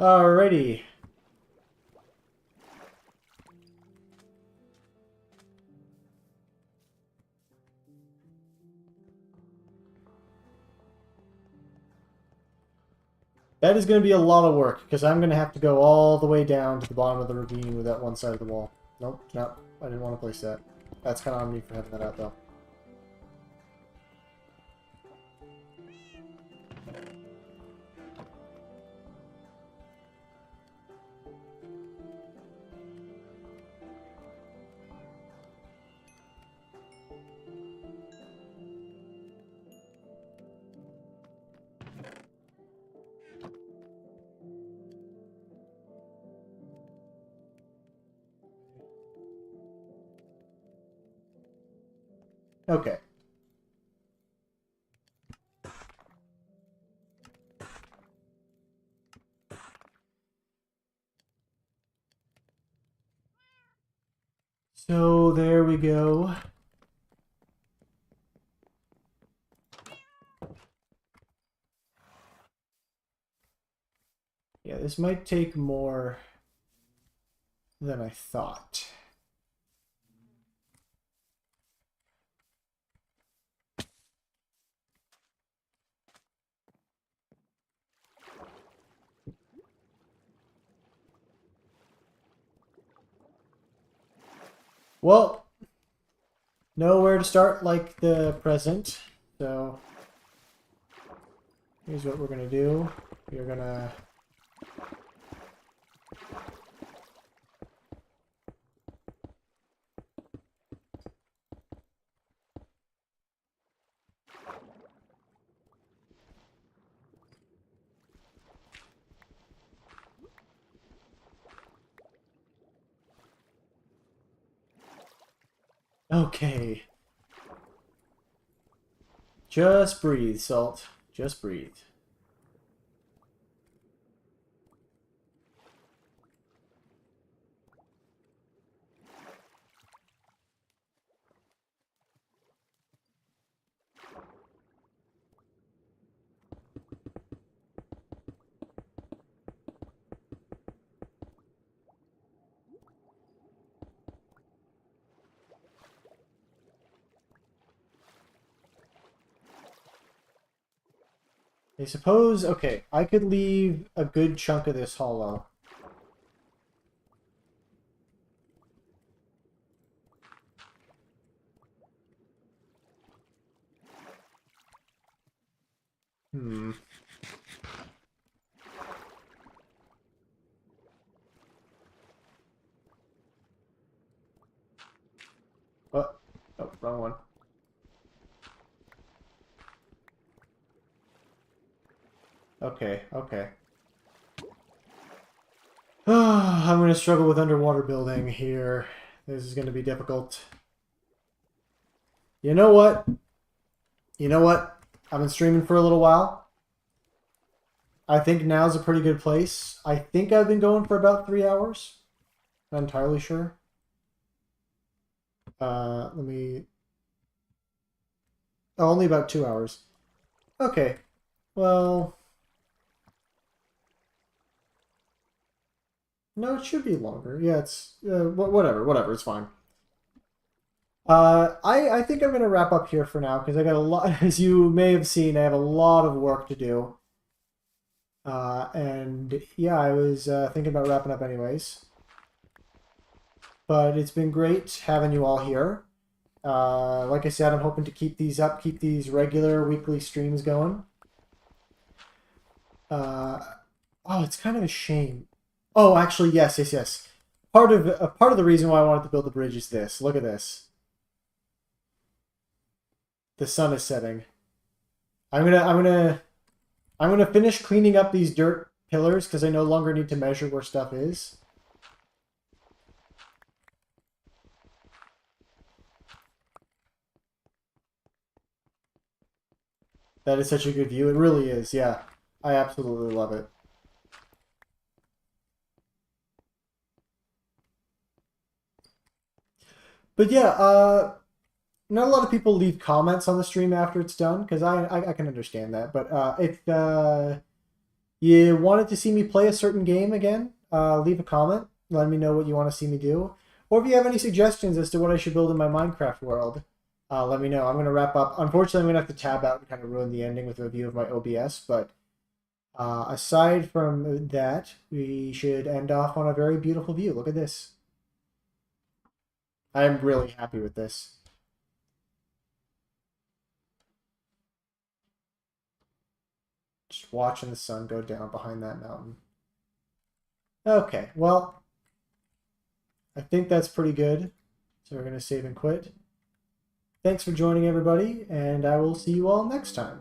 Alrighty. That is going to be a lot of work, because I'm going to have to go all the way down to the bottom of the ravine with that one side of the wall. Nope, no, I didn't want to place that. That's kind of on me for having that out, though. Okay. So there we go. Yeah, this might take more than I thought. Well, nowhere to start like the present, so here's what we're gonna do. We're gonna Okay. Just breathe, Salt. Just breathe. I suppose, okay, I could leave a good chunk of this hollow. Hmm. Oh, oh, wrong one. Okay, okay. I'm going to struggle with underwater building here. This is going to be difficult. You know what? You know what? I've been streaming for a little while. I think now's a pretty good place. I think I've been going for about 3 hours. Not entirely sure. Let me... Oh, only about 2 hours. Okay. Well... No, it should be longer. Yeah, it's... whatever, it's fine. I think I'm going to wrap up here for now, because I got a lot... As you may have seen, I have a lot of work to do. And yeah, I was thinking about wrapping up anyways. But it's been great having you all here. Like I said, I'm hoping to keep these up, keep these regular weekly streams going. Oh, it's kind of a shame. Oh, actually, yes. Part of the reason why I wanted to build the bridge is this. Look at this. The sun is setting. I'm gonna finish cleaning up these dirt pillars because I no longer need to measure where stuff is. That is such a good view. It really is, yeah. I absolutely love it. But yeah, not a lot of people leave comments on the stream after it's done, because I can understand that. But if you wanted to see me play a certain game again, leave a comment. Let me know what you want to see me do. Or if you have any suggestions as to what I should build in my Minecraft world, let me know. I'm going to wrap up. Unfortunately, I'm going to have to tab out and kind of ruin the ending with a review of my OBS. But aside from that, we should end off on a very beautiful view. Look at this. I'm really happy with this. Just watching the sun go down behind that mountain. Okay, well, I think that's pretty good. So we're going to save and quit. Thanks for joining, everybody, and I will see you all next time.